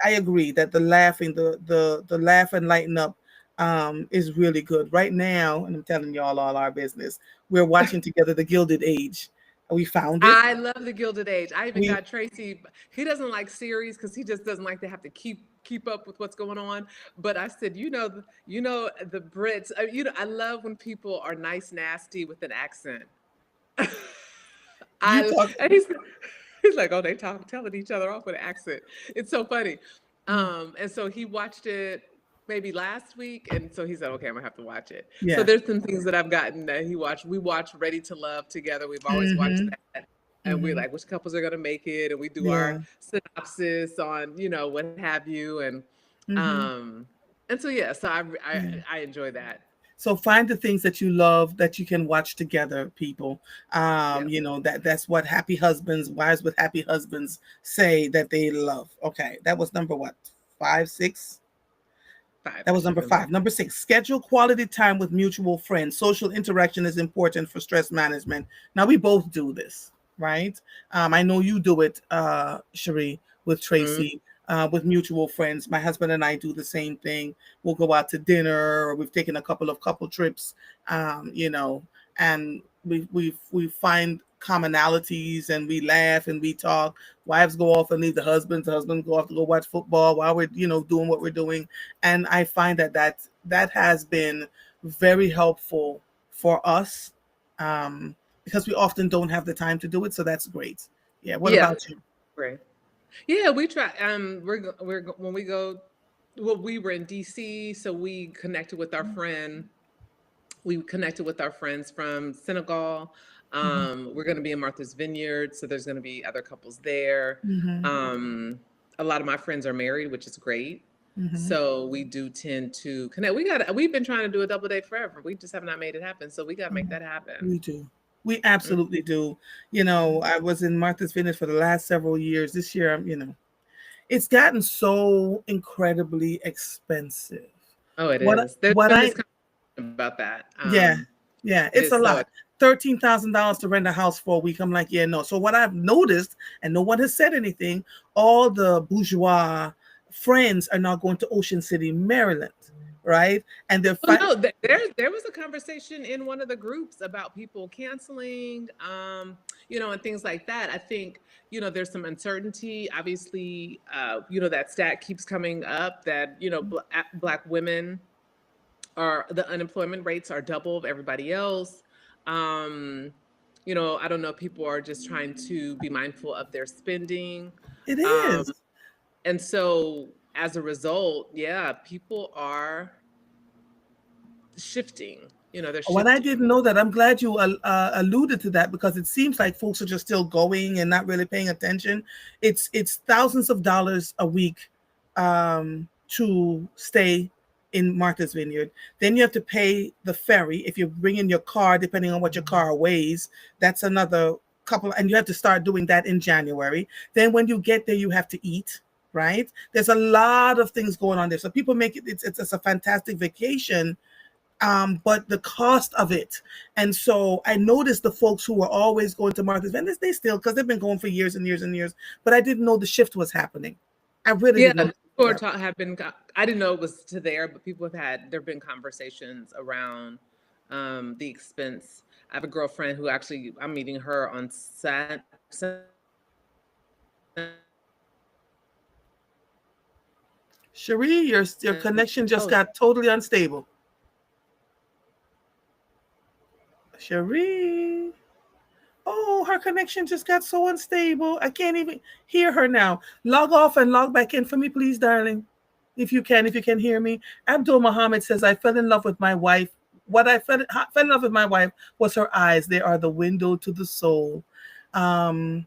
I agree that the laughing, the laugh and lighten up, is really good right now. And I'm telling y'all all our business. We're watching together The Gilded Age. We found it. I love The Gilded Age. I even got Tracy. He doesn't like series because he just doesn't like to have to keep up with what's going on. But I said, the Brits. I love when people are nice, nasty with an accent. And he's like, "Oh, they telling each other off with an accent." It's so funny. And so he watched it maybe last week, and so he said, "Okay, I'm gonna have to watch it." So Yeah. there's some things that I've gotten that he watched. We watched Ready to Love together. We've always watched that, and we're like, which couples are gonna make it, and we do our Yeah. synopsis on, what have you, Mm-hmm. and so yeah, so Yeah. I enjoy that. So find the things that you love that you can watch together, people. Yeah, That's what happy husbands, wives with happy husbands say that they love. Okay, that was number what? 5, 6? five. That was number Number 5. Number 6, schedule quality time with mutual friends. Social interaction is important for stress management. Now, we both do this, right? I know you do it, Cherie, with Mhm. Tracy, with mutual friends. My husband and I do the same thing. We'll go out to dinner, or we've taken a couple of couple trips, and we find commonalities, and we laugh and we talk. Wives go off and leave the husbands go off to go watch football while we're doing what we're doing. And I find that has been very helpful for us, because we often don't have the time to do it. So that's great. Yeah. What Yeah, about you? great. Yeah, we try. When we go. Well, we were in DC, so we connected with our friend. We connected with our friends from Senegal. Mhm. We're going to be in Martha's Vineyard, so there's going to be other couples there. Mhm. A lot of my friends are married, which is great. Mhm. So we do tend to connect. We've been trying to do a double date forever. We just have not made it happen. So we got to make Mhm. that happen. We do. We Mm, absolutely do. I was in Martha's Vineyard for the last several years. This year, it's gotten so incredibly expensive. Oh, it What is. There's what been I this conversation about that. Yeah, yeah, It it's a is so. lot. $13,000 to rent a house for a week. I'm like, yeah, no. So what I've noticed, and no one has said anything, all the bourgeois friends are now going to Ocean City, Maryland, right? And they're Well, finding no, there was a conversation in one of the groups about people canceling, and things like that. I think, there's some uncertainty. Obviously, that stat keeps coming up that, Black women the unemployment rates are double of everybody else. Um, I don't know, people are just trying to be mindful of their spending. it Um, is. and so as a result, yeah, people are shifting. They're When I shifting. didn't know that, I'm glad you alluded to that, because it seems like folks are just still going and not really paying attention. It's thousands of dollars a week, to stay in Martha's Vineyard. Then you have to pay the ferry if you bring in your car, depending on what your car weighs. That's another couple, and you have to start doing that in January. Then when you get there, you have to eat. Right? There's a lot of things going on there, so people make it's a fantastic vacation, but the cost of it. And so I noticed the folks who were always going to Martha's Vineyard, they still, because they've been going for years and years and years, but I didn't know the shift was happening. I really Yeah, didn't know the shift was people happening. have been. I didn't know it was to there, but people there've been conversations around the expense. I have a girlfriend who actually I'm meeting her on Cherie, your connection just Oh, got totally unstable. Cherie. Oh, her connection just got so unstable. I can't even hear her now. Log off and log back in for me, please, darling. If you can hear me. Abdul Muhammad says, I fell in love with my wife. What I fell in love with my wife was her eyes. They are the window to the soul. Um,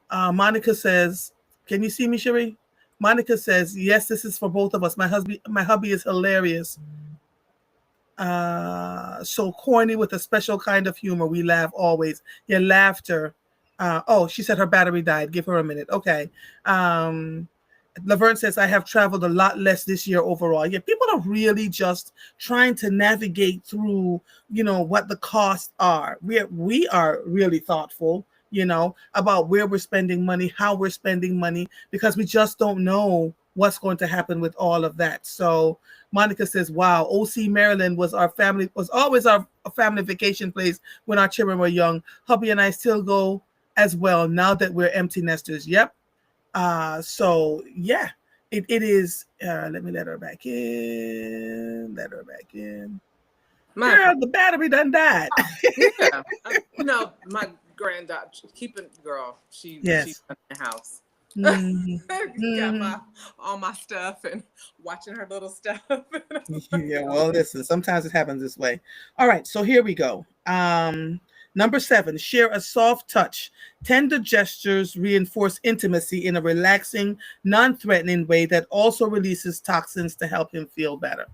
Monica says, can you see me, Cherie? Monica says, yes, this is for both of us. My hubby is hilarious. So corny with a special kind of humor. We laugh always. Your laughter. Oh, she said her battery died. Give her a minute. Okay. Um, Laverne says, I have traveled a lot less this year overall. Yeah, people are really just trying to navigate through, what the costs are. We are really thoughtful, about where we're spending money, how we're spending money, because we just don't know what's going to happen with all of that. So Monica says, wow, OC Maryland was always our family vacation place when our children were young. Hubby and I still go as well now that we're empty nesters. Yep. So yeah, it is. Let me let her back in. Let her back in. my Girl, the battery done died. yeah. My granddaughter, keeping girl, she's Yes. in the house. Got Mm-hmm. all my stuff and watching her little stuff. Yeah, well, listen, sometimes it happens this way. All right, so here we go. Number 7, share a soft touch. Tender gestures reinforce intimacy in a relaxing, non-threatening way that also releases toxins to help him feel better.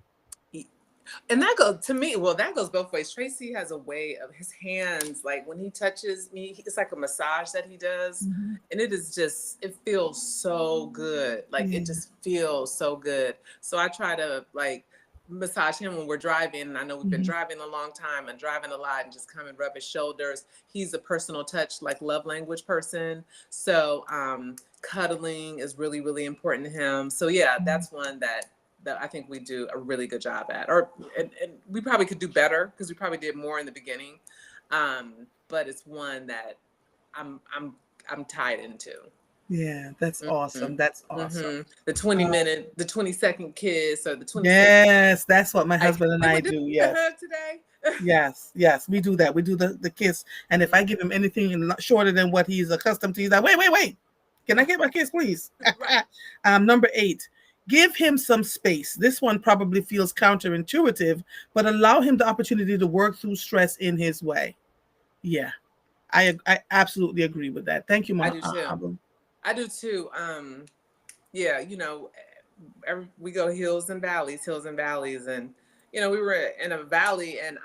And that goes to me. Well, that goes both ways. Tracy has a way of his hands, like when he touches me, it's like a massage that he does, Mm-hmm. and it feels so good. Like Yeah. it just feels so good. So I try to like massage him when we're driving. And I know we've been Mm-hmm. driving a long time and driving a lot, and just come and rub his shoulders. He's a personal touch, like love language person. So cuddling is really, really important to him. So yeah, that's one that I think we do a really good job at, and we probably could do better because we probably did more in the beginning, but it's one that I'm I'm tied into. Yeah, that's Mm-hmm. awesome. That's awesome. Mm-hmm. The 20-minute, the 20-second kiss, or the 20-second, Yes, that's what my like, husband and hey, I we're doing do. the Yes. hug today. Yes, yes, we do that. We do the kiss. And if I give him anything shorter than what he's accustomed to, he's like, wait. Can I get my kiss, please? Right. Number 8, give him some space. This one probably feels counterintuitive, but allow him the opportunity to work through stress in his way. Yeah, I absolutely agree with that. Thank you, I Ma. do too. Abu. I do too. Yeah, we go hills and valleys, and we were in a valley, and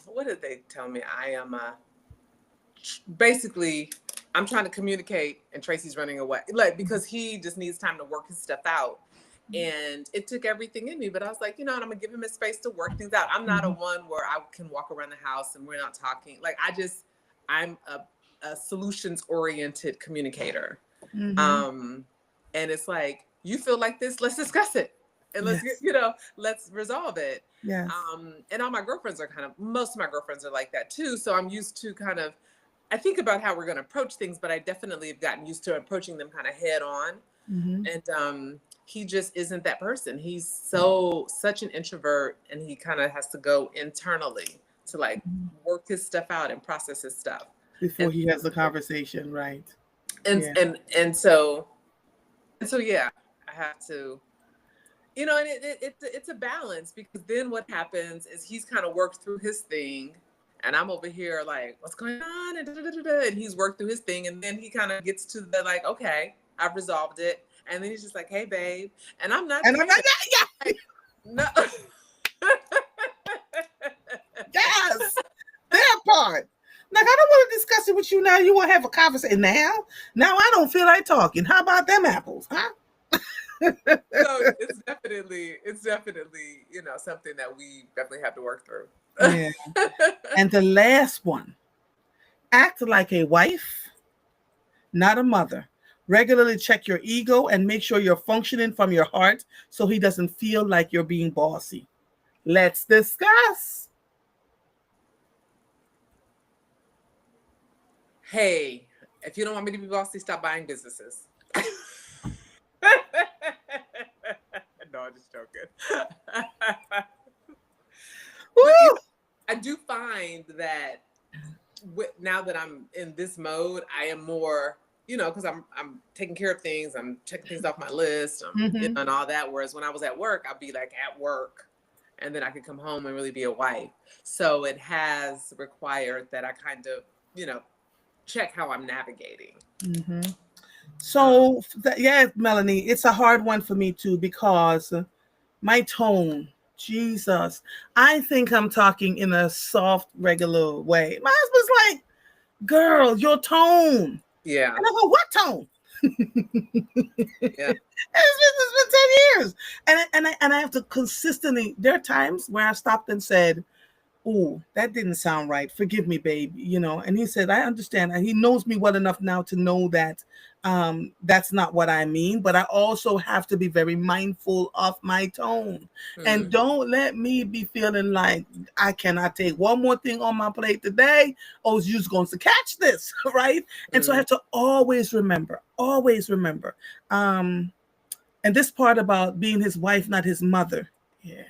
what did they tell me? I am basically I'm trying to communicate, and Tracy's running away, like because he just needs time to work his stuff out. And it took everything in me, but I was like, I'm gonna give him his space to work things out. I'm not a Mhm. one where I can walk around the house and we're not talking. Like I'm a solutions oriented communicator. Mhm. um and it's like, you feel like this, let's discuss it, and Yes. let's resolve it. Yes. And all my girlfriends are most of my girlfriends are like that too, so I'm used to I think about how we're going to approach things, but I definitely have gotten used to approaching them kind of head on. Mhm. And he just isn't that person. He's such an introvert, and he kind of has to go internally to like work his stuff out and process his stuff. Before And he has the conversation, right? and Yeah. and so yeah, I have to, and it's a balance, because then what happens is he's kind of worked through his thing, and I'm over here like, what's going on, and, and he's worked through his thing, and then he kind of gets to the like, okay, I've resolved it, and then he's just like, hey babe, and I'm not And I'm there. like, yeah, Like, no. yes, that part. Like, I don't want to discuss it with you now. You want to have a conversation now? Now I don't feel like talking. How about them apples, huh? So it's definitely something that we definitely have to work through. Yeah. And the last one, act like a wife, not a mother. Regularly check your ego and make sure you're functioning from your heart so he doesn't feel like you're being bossy. Let's discuss. Hey, if you don't want me to be bossy, stop buying businesses. No, I'm just joking. But Woo! I do find that now that I'm in this mode, I am more, because I'm taking care of things, I'm checking things off my list, Mhm. and all that. Whereas when I was at work, I'd be like at work, and then I could come home and really be a wife. So it has required that I kind of, check how I'm navigating. Mhm. Um, So, yeah, Melanie, it's a hard one for me too because my tone, Jesus, I think I'm talking in a soft, regular way. My husband's like, girl, your tone. yeah, And I go, what tone? yeah. It's been 10 years. And I have to consistently, there are times where I stopped and said, oh, that didn't sound right. Forgive me, babe. And he said, I understand. And he knows me well enough now to know that that's not what I mean. But I also have to be very mindful of my tone. And Mm, don't let me be feeling like I cannot take one more thing on my plate today. Oh, you're just going to catch this, right? And so I mm. have to always remember, always remember. And this part about being his wife, not his mother. Yeah.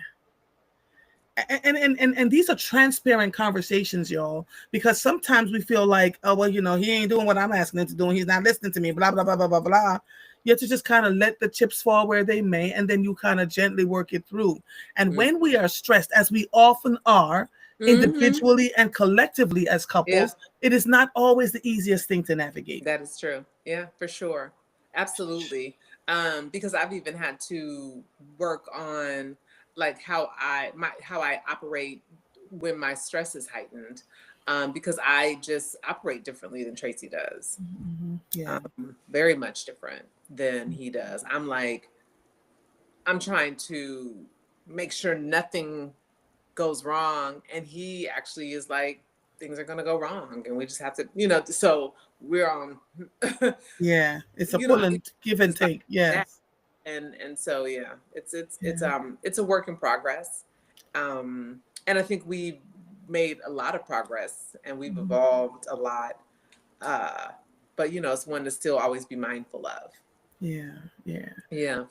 And these are transparent conversations, y'all, because sometimes we feel like, oh, well, he ain't doing what I'm asking him to do, and he's not listening to me, blah blah blah blah blah blah. You have to just kind of let the chips fall where they may, and then you kind of gently work it through. And when we are stressed, as we often are, individually and collectively as couples, it is not always the easiest thing to navigate. That is true. Yeah, for sure. Absolutely. Because I've even had to work on like how I operate when my stress is heightened. Because I just operate differently than Tracy does. Yeah. Very much different than he does. I'm trying to make sure nothing goes wrong, and he actually is like, things are going to go wrong and we just have to, so we're on Yeah, it's a pull and give and take. Yes. And so yeah, it's a work in progress, and I think we made a lot of progress and we've evolved a lot, but it's one to still always be mindful of. Yeah,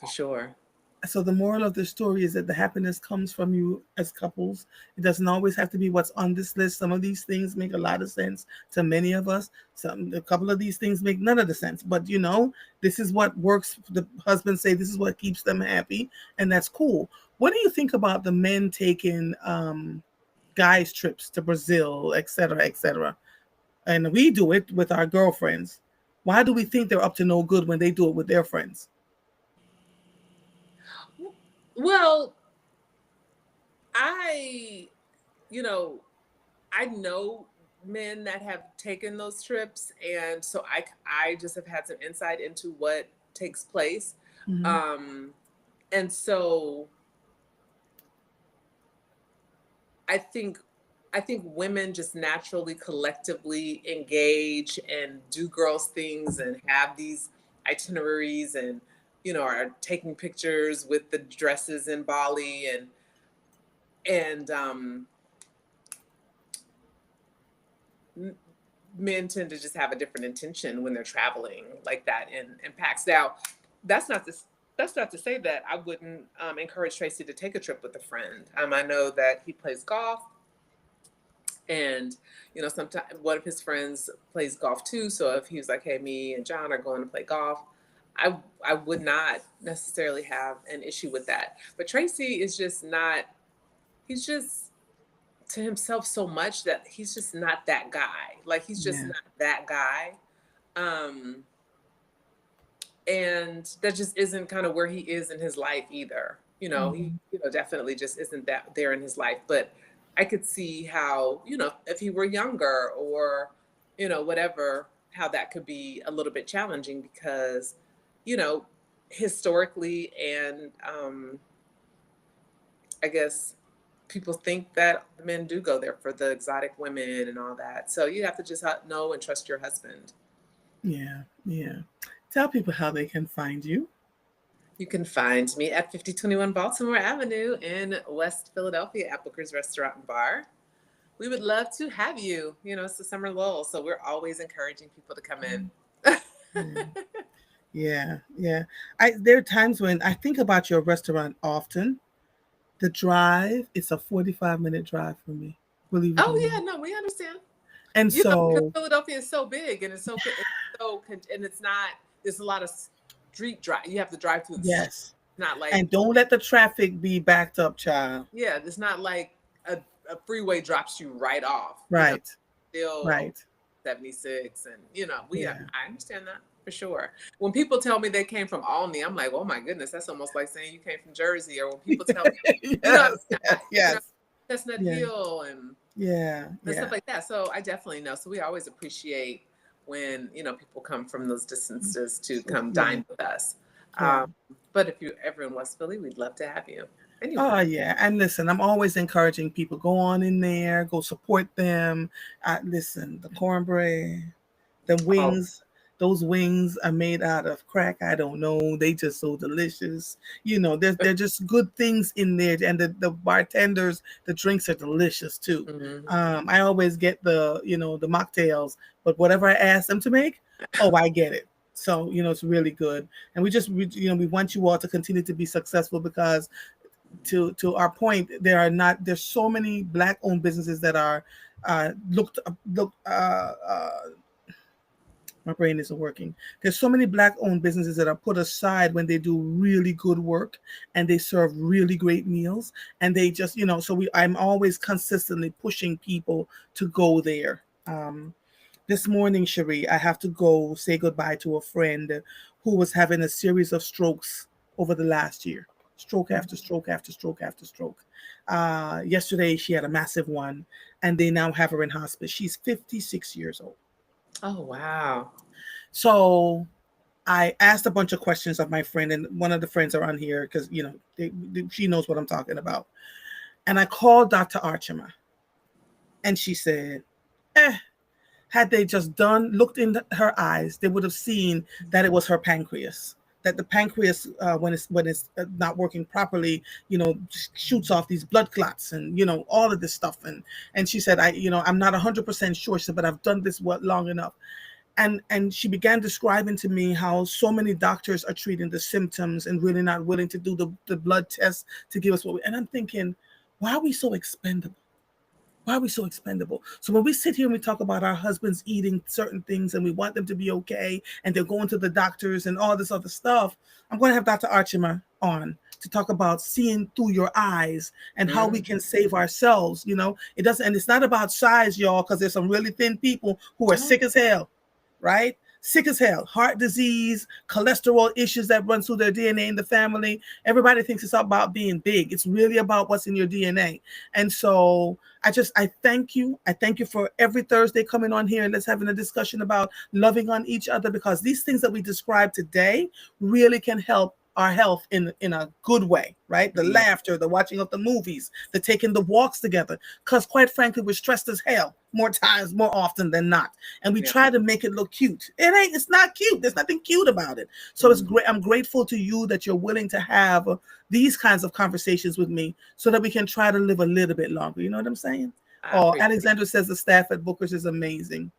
for sure. So the moral of the story is that the happiness comes from you as couples. It doesn't always have to be what's on this list. Some of these things make a lot of sense to many of us. A couple of these things make none of the sense. But this is what works. The husbands say this is what keeps them happy, and that's cool. What do you think about the men taking guys' trips to Brazil, etc., etc.? And we do it with our girlfriends. Why do we think they're up to no good when they do it with their friends? Well, I, you know, I know men that have taken those trips, and so I just have had some insight into what takes place. And so I think women just naturally collectively engage and do girls things and have these itineraries, and are taking pictures with the dresses in Bali, and men tend to just have a different intention when they're traveling like that in packs. Now, that's not to say that I wouldn't encourage Tracy to take a trip with a friend. I know that he plays golf, and sometimes one of his friends plays golf too. So if he was like, "Hey, me and John are going to play golf," I would not necessarily have an issue with that. But Tracy is just not. He's just to himself so much that he's just not that guy. Like, he's just not that guy. And that just isn't kind of where he is in his life either. He definitely just isn't that there in his life. But I could see how, if he were younger or, whatever, how that could be a little bit challenging because, historically and I guess people think that men do go there for the exotic women and all that. So you have to just know and trust your husband. Yeah. Tell people how they can find you. You can find me at 5021 Baltimore Avenue in West Philadelphia at Booker's Restaurant and Bar. We would love to have you. It's the summer lull, so we're always encouraging people to come in. Yeah. There are times when I think about your restaurant often. The drive, it's a 45-minute drive for me. Believe it or not. Yeah, no, we understand. And so Philadelphia is so big, and it's not. There's a lot of street drive. You have to drive through the street. It's not like, and don't let the traffic be backed up, child. Yeah, it's not like a freeway drops you right off. Right. Still 76, and I understand that for sure. When people tell me they came from Albany, I'm like, oh my goodness, that's almost like saying you came from Jersey. Or when people tell me, Chestnut Hill and stuff like that. So I definitely know. So we always appreciate when people come from those distances to come dine with us. But if you're ever in West Philly, we'd love to have you. Anyway. Oh yeah, and listen, I'm always encouraging people, go on in there, go support them. Listen, the cornbread, the wings, those wings are made out of crack. I don't know, they just so delicious. They're just good things in there, and the bartenders, the drinks are delicious too. I always get the the mocktails, but whatever I ask them to make, I get it. So it's really good, and we want you all to continue to be successful because to our point, there's so many Black owned businesses that are looked my brain isn't working. There's so many Black owned businesses that are put aside when they do really good work and they serve really great meals, and they just, so I'm always consistently pushing people to go there. This morning, Cherie, I have to go say goodbye to a friend who was having a series of strokes over the last year. Stroke after stroke after stroke after stroke. Yesterday, she had a massive one, and they now have her in hospice. She's 56 years old. Oh, wow. So I asked a bunch of questions of my friend, and one of the friends are on here because, she knows what I'm talking about. And I called Dr. Archima, and she said, had they just looked in her eyes, they would have seen that it was her pancreas. That the pancreas, when it's not working properly, shoots off these blood clots and all of this stuff. And she said, I'm not 100% sure. She said, but I've done this long enough. And she began describing to me how so many doctors are treating the symptoms and really not willing to do the blood tests to give us and I'm thinking, why are we so expendable? Why are we so expendable? So when we sit here and we talk about our husbands eating certain things and we want them to be okay and they're going to the doctors and all this other stuff, I'm going to have Dr. Archima on to talk about seeing through your eyes and how we can save ourselves. It doesn't, and it's not about size, y'all, because there's some really thin people who are sick as hell, right? Sick as hell, heart disease, cholesterol issues that run through their DNA in the family. Everybody thinks it's about being big. It's really about what's in your DNA. And so I thank you. I thank you for every Thursday coming on here and let's having a discussion about loving on each other, because these things that we described today really can help our health in a good way, right? The laughter, the watching of the movies, the taking the walks together. Because quite frankly, we're stressed as hell more often than not. And we try to make it look cute. It's not cute. There's nothing cute about it. So it's great. I'm grateful to you that you're willing to have these kinds of conversations with me so that we can try to live a little bit longer. You know what I'm saying? Alexandra says the staff at Booker's is amazing.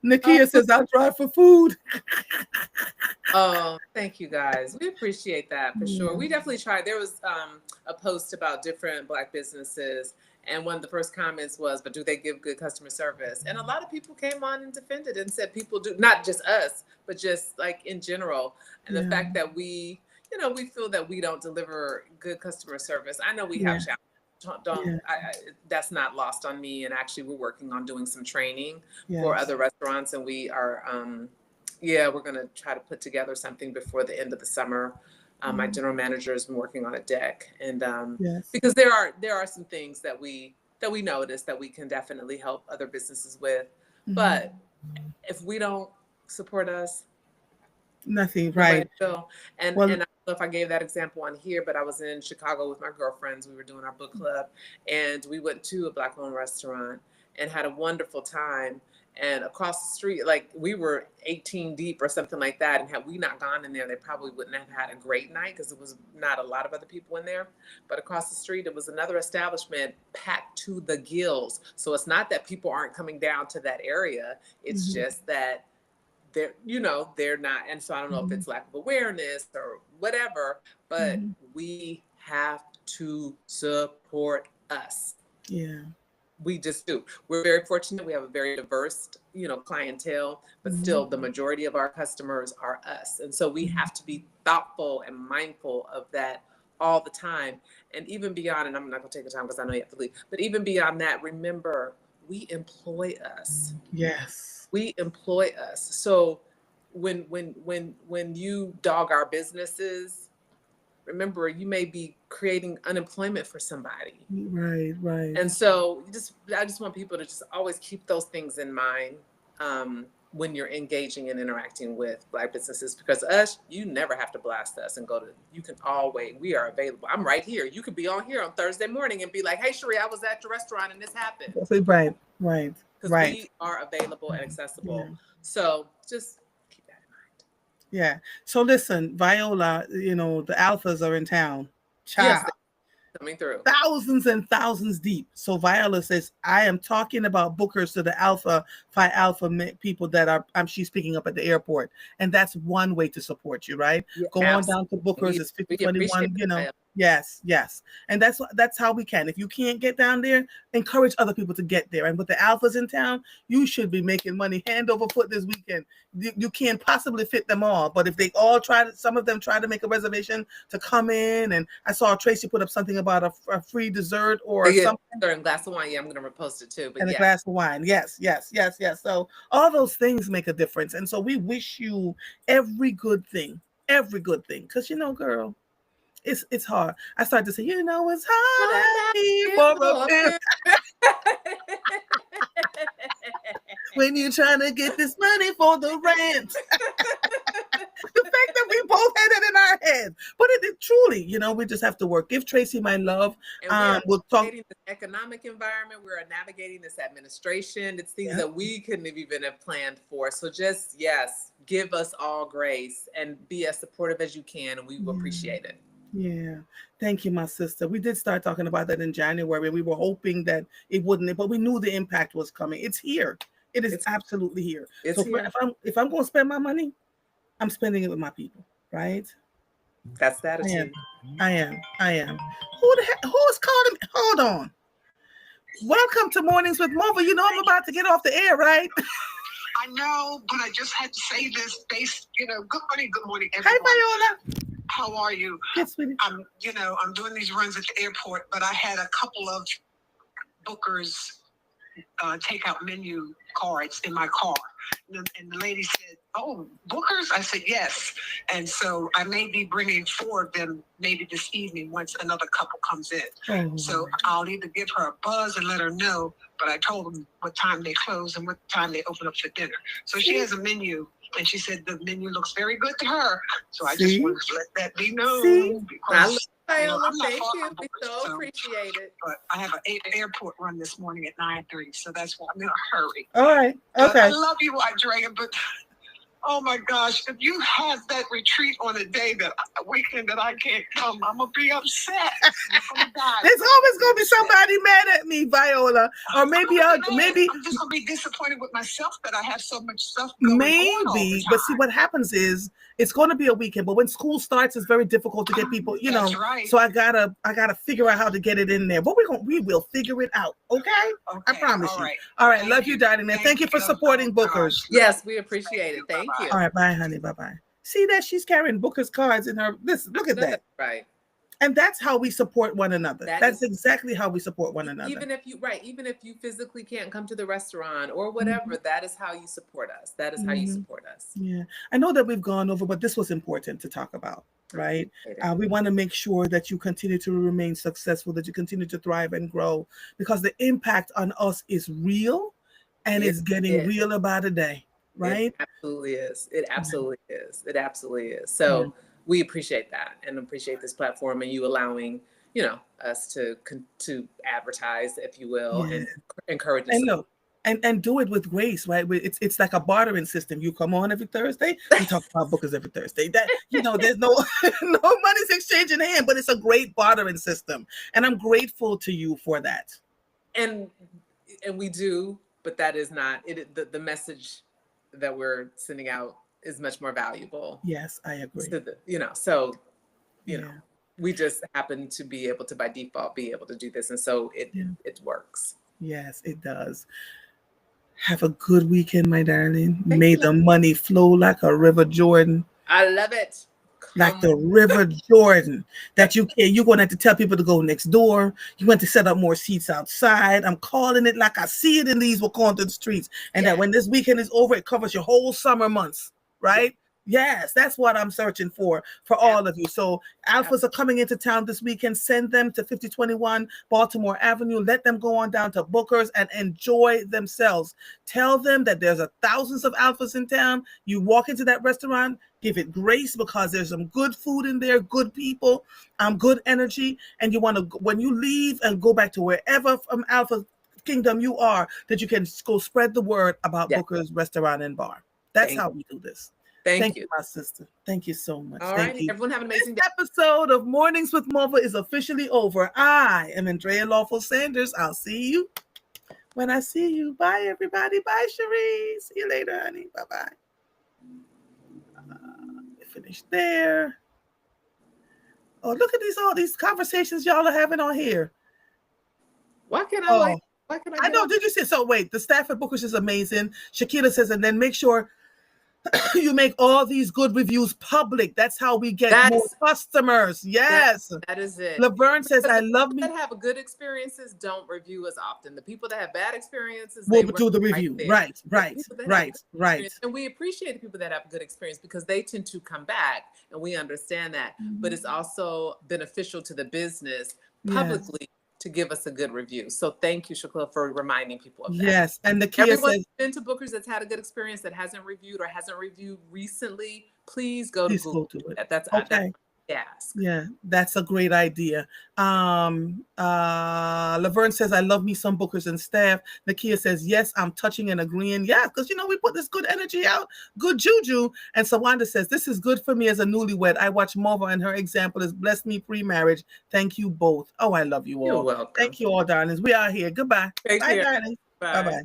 Nakia says, I'll drive for food. Oh, thank you guys. We appreciate that for sure. We definitely tried. There was a post about different Black businesses, and one of the first comments was, but do they give good customer service? And a lot of people came on and defended and said people do, not just us, but just like in general. And the fact that we feel that we don't deliver good customer service. I know we have challenges. That's not lost on me. And actually, we're working on doing some training for other restaurants, and we are, we're going to try to put together something before the end of the summer. My general manager has been working on a deck, and because there are some things that we notice that we can definitely help other businesses with, but if we don't support us, nothing, right? And I don't know if I gave that example on here, but I was in Chicago with my girlfriends. We were doing our book club, and we went to a Black-owned restaurant and had a wonderful time. And across the street, like we were 18 deep or something like that. And had we not gone in there, they probably wouldn't have had a great night because there was not a lot of other people in there. But across the street, it was another establishment packed to the gills. So it's not that people aren't coming down to that area. It's just that they're not. And so I don't know if it's lack of awareness or whatever, but we have to support us. Yeah. We just do. We're very fortunate. We have a very diverse, clientele, but still the majority of our customers are us. And so we have to be thoughtful and mindful of that all the time. And even beyond, and I'm not going to take the time because I know you have to leave, but even beyond that, remember, we employ us. Yes. We employ us. So when you dog our businesses, remember, you may be creating unemployment for somebody. Right. And so I just want people to just always keep those things in mind when you're engaging and interacting with Black businesses, because you never have to blast us and we are available. I'm right here. You could be on here on Thursday morning and be like, hey, Cherie, I was at your restaurant and this happened. Right. Because we are available and accessible. Yeah. So just keep that in mind. Yeah. So listen, Viola, the alphas are in town. Child. Yes, coming through. Thousands and thousands deep. So Viola says, I am talking about Bookers to the Phi Alpha people that she's picking up at the airport. And that's one way to support you, right? Yeah, go on down to Bookers. It's 5021, Yes, yes. And that's how we can. If you can't get down there, encourage other people to get there. And with the alphas in town, you should be making money hand over foot this weekend. You can't possibly fit them all, but if they all some of them try to make a reservation to come in, and I saw Tracy put up something about a free dessert or something. A glass of wine. Yeah, I'm going to repost it too. But and a glass of wine. Yes, yes, yes, yes. So all those things make a difference. And so we wish you every good thing, because girl, it's hard. I started to say, it's hard for a parent when you're trying to get this money for the rent. The fact that we both had it in our heads, but it truly, we just have to work. Give Tracy my love. And we'll talk. This economic environment, we're navigating this administration. It's things that we couldn't even have planned for. So just give us all grace and be as supportive as you can, and we will appreciate it. Yeah. Thank you, my sister. We did start talking about that in January. We were hoping that it wouldn't, but we knew the impact was coming. It's here. It's absolutely here. So here. If I'm going to spend my money, I'm spending it with my people, right? That's the attitude. I am. Who's calling me? Hold on. Welcome to Mornings with Mova. I'm about to get off the air, right? I know, but I just had to say this. Good morning, everyone. Hi, Viola. How are you? Yes, sweetie. I'm doing these runs at the airport, but I had a couple of Booker's takeout menu cards in my car. And the lady said, "Oh, Booker's?" I said, "Yes." And so I may be bringing 4 of them maybe this evening once another couple comes in. Oh. So I'll either give her a buzz and let her know, but I told them what time they close and what time they open up for dinner. So she has a menu, and she said the menu looks very good to her. So I just wanted to let that be known. Because thank you. We so appreciate it. But I have an airport run this morning at 9:30, so that's why I'm in a hurry. All right. Okay. But I love you, Andrea, but oh my gosh, if you have that retreat on a weekend that I can't come, I'm gonna be upset. There's always gonna be somebody mad at me, Viola. Or maybe I'm just gonna be disappointed with myself that I have so much stuff going on all the time. But see, what happens is it's going to be a weekend, but when school starts, it's very difficult to get people, That's right. So I gotta figure out how to get it in there. But we will figure it out, okay? I promise you. All right, love you, darling. And thank you for supporting Booker's. Yes, we appreciate it. Thank you. All right, bye, honey. Bye-bye. See that she's carrying Booker's cards in her. Look at that. Right. And that's how we support one another. That's exactly how we support one another. Even if you physically can't come to the restaurant or whatever, that is how you support us. That is how you support us. Yeah. I know that we've gone over, but this was important to talk about, right? We want to make sure that you continue to remain successful, that you continue to thrive and grow, because the impact on us is real, and it's getting realer by the day, right? It absolutely is. It absolutely is. It absolutely is. So we appreciate that and appreciate this platform and you allowing, us to advertise, if you will, and encourage us. And look, and do it with grace, right? It's like a bartering system. You come on every Thursday, we talk about Bookers every Thursday. That there's no money's exchange in hand, but it's a great bartering system, and I'm grateful to you for that. And we do, but that is not it. The message that we're sending out is much more valuable. Yes, I agree. We just happen to be able to, by default, be able to do this. And so it works. Yes, it does. Have a good weekend, my darling. May the money flow like a river Jordan. I love it. Like the river Jordan, that you're going to have to tell people to go next door. You want to set up more seats outside. I'm calling it like I see it in these Wakonda streets. And that when this weekend is over, it covers your whole summer months, right? Yes, that's what I'm searching for all of you. So alphas are coming into town this weekend. Send them to 5021 Baltimore Avenue. Let them go on down to Booker's and enjoy themselves. Tell them that there's thousands of alphas in town. You walk into that restaurant, give it grace, because there's some good food in there, good people, good energy. And you want to, when you leave and go back to wherever from Alpha Kingdom you are, that you can go spread the word about Booker's Restaurant and Bar. That's how we do this. Thank you, my sister. Thank you so much. All right, everyone have an amazing day. This episode of Mornings with Mova is officially over. I am Andrea Lawful Sanders. I'll see you when I see you. Bye, everybody. Bye, Cherie. See you later, honey. Bye-bye. Finish there. Oh, look at all these conversations y'all are having on here. Why can't I I know. Did you see? So wait, the staff at Booker's is amazing. Shakira says, and then make sure you make all these good reviews public. That's how we get more customers. Yes, that is it. Laverne says, "I love me." That have good experiences don't review as often. The people that have bad experiences will do the review. Right. And we appreciate the people that have good experience because they tend to come back, and we understand that. But it's also beneficial to the business publicly to give us a good review. So thank you, Shaquille, for reminding people of that. Yes, and Nakia Everyone says, been to Booker's that's had a good experience that hasn't reviewed or hasn't reviewed recently, please go to Google. Go to it. That's okay. Ask. Yeah, that's a great idea. Laverne says, I love me some Bookers and staff. Nakia says, yes, I'm touching and agreeing. Yeah, because we put this good energy out, good juju. And Sawanda says, this is good for me as a newlywed. I watch Marva and her example has blessed me pre-marriage. Thank you both. Oh, I love you all. You're welcome. Thank you all, darlings. We are here. Goodbye. Take Bye, care. darlings. Bye-bye.